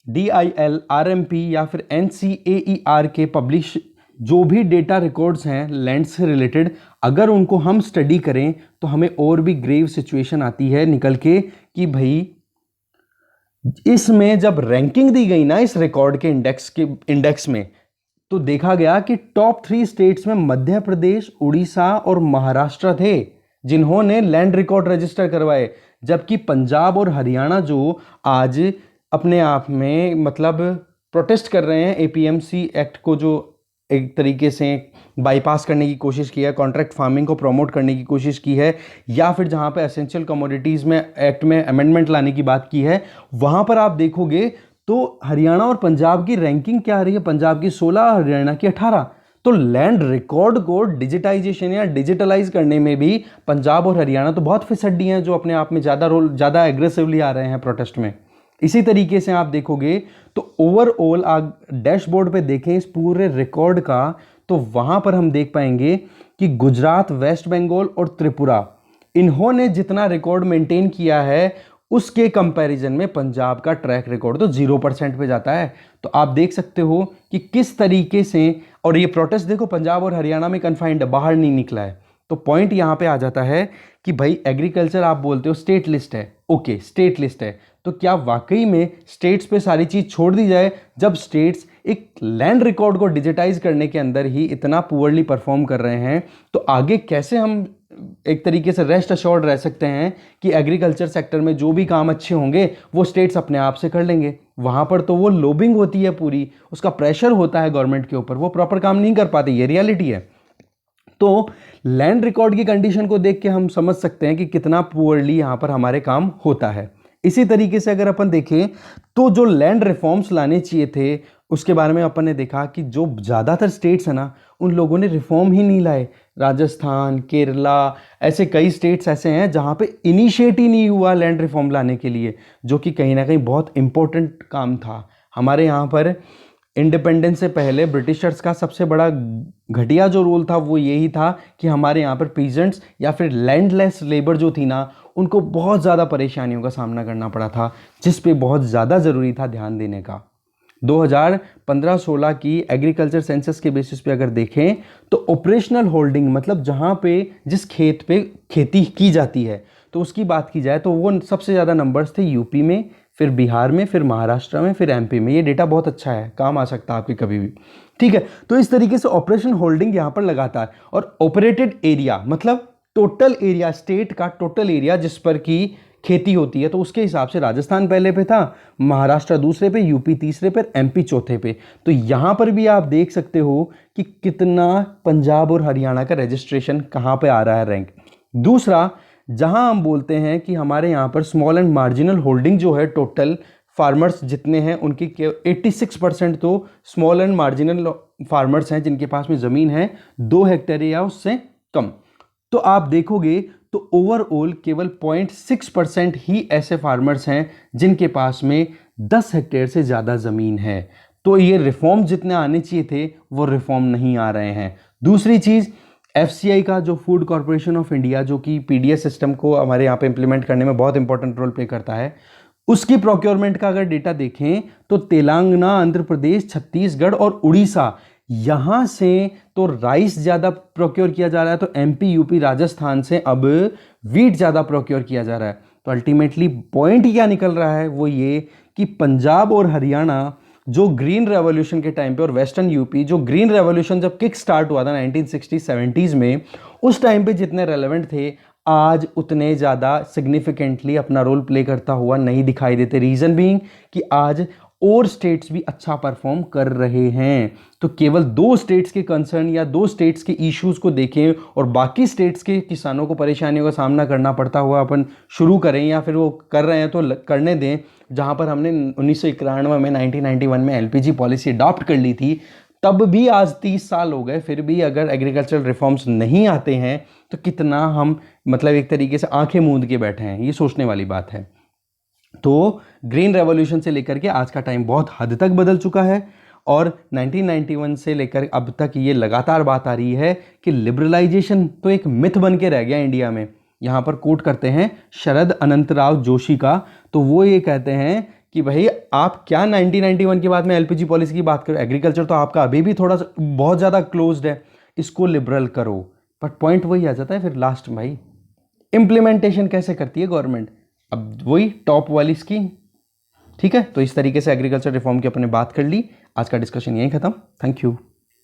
DILRMP या फिर NCAER के पब्लिश जो भी डेटा रिकॉर्ड्स हैं लैंड से रिलेटेड, अगर उनको हम स्टडी करें तो हमें और भी ग्रेव सिचुएशन आती है निकल के कि भाई इसमें जब रैंकिंग दी गई ना इस रिकॉर्ड के इंडेक्स में, तो देखा गया कि टॉप 3 स्टेट्स में मध्य प्रदेश, उड़ीसा और महाराष्ट्र थे जिन्होंने लैंड रिकॉर्ड रजिस्टर करवाए। जबकि पंजाब और हरियाणा जो आज अपने आप में मतलब प्रोटेस्ट कर रहे हैं APMC एक्ट को, जो एक तरीके से बाईपास करने की कोशिश की है, कॉन्ट्रैक्ट फार्मिंग को प्रमोट करने की कोशिश की है, या फिर जहां पे एसेंशियल कमोडिटीज़ में एक्ट में अमेंडमेंट लाने की बात की है, वहां पर आप देखोगे तो हरियाणा और पंजाब की रैंकिंग क्या आ रही है, पंजाब की 16, हरियाणा की 18। तो लैंड रिकॉर्ड को डिजिटाइजेशन या डिजिटलाइज करने में भी पंजाब और हरियाणा तो बहुत फिसड्डी हैं, जो अपने आप में ज़्यादा एग्रेसिवली आ रहे हैं प्रोटेस्ट में। इसी तरीके से आप देखोगे तो ओवरऑल आप डैशबोर्ड पे देखें इस पूरे रिकॉर्ड का, तो वहां पर हम देख पाएंगे कि गुजरात, वेस्ट बंगाल और त्रिपुरा, इन्होंने जितना रिकॉर्ड मेंटेन किया है उसके कंपैरिजन में पंजाब का ट्रैक रिकॉर्ड तो 0% पे जाता है। तो आप देख सकते हो कि किस तरीके से, और ये प्रोटेस्ट देखो पंजाब और हरियाणा में कन्फाइंड है, बाहर नहीं निकला है। तो पॉइंट यहां पे आ जाता है कि भाई एग्रीकल्चर आप बोलते हो स्टेट लिस्ट है, ओके स्टेट लिस्ट है, तो क्या वाकई में स्टेट्स पे सारी चीज छोड़ दी जाए जब स्टेट्स एक लैंड रिकॉर्ड को डिजिटाइज करने के अंदर ही इतना पुअरली परफॉर्म कर रहे हैं, तो आगे कैसे हम एक तरीके से रेस्ट अश्योर्ड रह सकते हैं कि एग्रीकल्चर सेक्टर में जो भी काम अच्छे होंगे वो स्टेट्स अपने आप से कर लेंगे। वहां पर तो वो लोबिंग होती है, पूरी उसका प्रेशर होता है गवर्नमेंट के ऊपर, वो प्रॉपर काम नहीं कर पाते, ये रियलिटी है। तो लैंड रिकॉर्ड की कंडीशन को देख के हम समझ सकते हैं कि कितना पुअरली यहां पर हमारे काम होता है। इसी तरीके से अगर अपन देखें तो जो लैंड रिफॉर्म्स लाने चाहिए थे उसके बारे में अपन ने देखा कि जो ज़्यादातर स्टेट्स हैं ना, उन लोगों ने रिफॉर्म ही नहीं लाए। राजस्थान, केरला, ऐसे कई स्टेट्स ऐसे हैं जहाँ पे इनिशिएट ही नहीं हुआ लैंड रिफॉर्म लाने के लिए, जो कि कहीं ना कहीं बहुत इंपॉर्टेंट काम था। हमारे यहाँ पर इंडिपेंडेंस से पहले ब्रिटिशर्स का सबसे बड़ा घटिया जो रोल था वो यही था कि हमारे यहाँ पर पीजेंट्स या फिर लैंडलेस लेबर जो थी ना, उनको बहुत ज़्यादा परेशानियों का सामना करना पड़ा था, जिस पे बहुत ज़्यादा ज़रूरी था ध्यान देने का। 2015-16 की एग्रीकल्चर सेंसस के बेसिस पे अगर देखें तो ऑपरेशनल होल्डिंग मतलब जहाँ पे जिस खेत पे खेती की जाती है, तो उसकी बात की जाए तो वो सबसे ज़्यादा नंबर्स थे यूपी में, फिर बिहार में, फिर महाराष्ट्र में, फिर एमपी में। ये डेटा बहुत अच्छा है, काम आ सकता है आपके कभी भी, ठीक है। तो इस तरीके से ऑपरेशन होल्डिंग यहाँ पर लगातार, और ऑपरेटेड एरिया मतलब टोटल एरिया, स्टेट का टोटल एरिया जिस पर की खेती होती है, तो उसके हिसाब से राजस्थान पहले पे था, महाराष्ट्र दूसरे पे, यूपी तीसरे पे, एमपी चौथे पे। तो यहाँ पर भी आप देख सकते हो कि कितना पंजाब और हरियाणा का रजिस्ट्रेशन कहाँ पे आ रहा है रैंक। दूसरा, जहाँ हम बोलते हैं कि हमारे यहाँ पर स्मॉल एंड मार्जिनल होल्डिंग जो है, टोटल फार्मर्स जितने हैं उनकी 86% तो स्मॉल एंड मार्जिनल फार्मर्स हैं जिनके पास में ज़मीन है 2 हेक्टेयर या उससे कम। तो आप देखोगे तो ओवरऑल केवल 0.6% ही ऐसे फार्मर्स हैं जिनके पास में 10 हेक्टेयर से ज़्यादा ज़मीन है। तो ये रिफॉर्म जितने आने चाहिए थे वो रिफॉर्म नहीं आ रहे हैं। दूसरी चीज़, एफसीआई का जो फूड कॉर्पोरेशन ऑफ इंडिया, जो कि पीडीएस सिस्टम को हमारे यहाँ पे इंप्लीमेंट करने में बहुत इंपॉर्टेंट रोल प्ले करता है, उसकी प्रोक्योरमेंट का अगर डेटा देखें तो तेलंगाना, आंध्र प्रदेश, छत्तीसगढ़ और उड़ीसा, यहां से तो राइस ज्यादा प्रोक्योर किया जा रहा है, तो एमपी, यूपी, राजस्थान से अब वीट ज्यादा प्रोक्योर किया जा रहा है। तो अल्टीमेटली पॉइंट क्या निकल रहा है वो ये कि पंजाब और हरियाणा जो ग्रीन रेवोल्यूशन के टाइम पे, और वेस्टर्न यूपी जो ग्रीन रेवोल्यूशन जब किक स्टार्ट हुआ था 1960-70s में, उस टाइम पे जितने रेलेवेंट थे, आज उतने ज़्यादा सिग्निफिकेंटली अपना रोल प्ले करता हुआ नहीं दिखाई देते। रीज़न बीइंग कि आज और स्टेट्स भी अच्छा परफॉर्म कर रहे हैं। तो केवल 2 स्टेट्स के कंसर्न या 2 स्टेट्स के इश्यूज को देखें और बाकी स्टेट्स के किसानों को परेशानियों का सामना करना पड़ता हुआ अपन शुरू करें, या फिर वो कर रहे हैं तो करने दें। जहां पर हमने 1991 में 1991 में एलपीजी पॉलिसी अडॉप्ट कर ली थी, तब भी आज 30 साल हो गए, फिर भी अगर एग्रीकल्चरल रिफॉर्म्स नहीं आते हैं तो कितना हम मतलब एक तरीके से आंखें मूंद के बैठे हैं, ये सोचने वाली बात है। तो ग्रीन रेवोल्यूशन से लेकर के आज का टाइम बहुत हद तक बदल चुका है, और 1991 से लेकर अब तक ये लगातार बात आ रही है कि लिबरलाइजेशन तो एक मिथ बन के रह गया इंडिया में। यहाँ पर कोट करते हैं शरद अनंतराव जोशी का, तो वो ये कहते हैं कि भाई आप क्या 1991 के बाद में एलपीजी पॉलिसी की बात करो, एग्रीकल्चर तो आपका अभी भी थोड़ा बहुत ज़्यादा क्लोज्ड है, इसको लिबरल करो। बट पॉइंट वही आ जाता है फिर लास्ट, भाई इम्प्लीमेंटेशन कैसे करती है गवर्नमेंट, अब वही टॉप वाली स्कीम, ठीक है। तो इस तरीके से एग्रीकल्चर रिफॉर्म की अपने बात कर ली। आज का डिस्कशन यहीं खत्म। Thank you.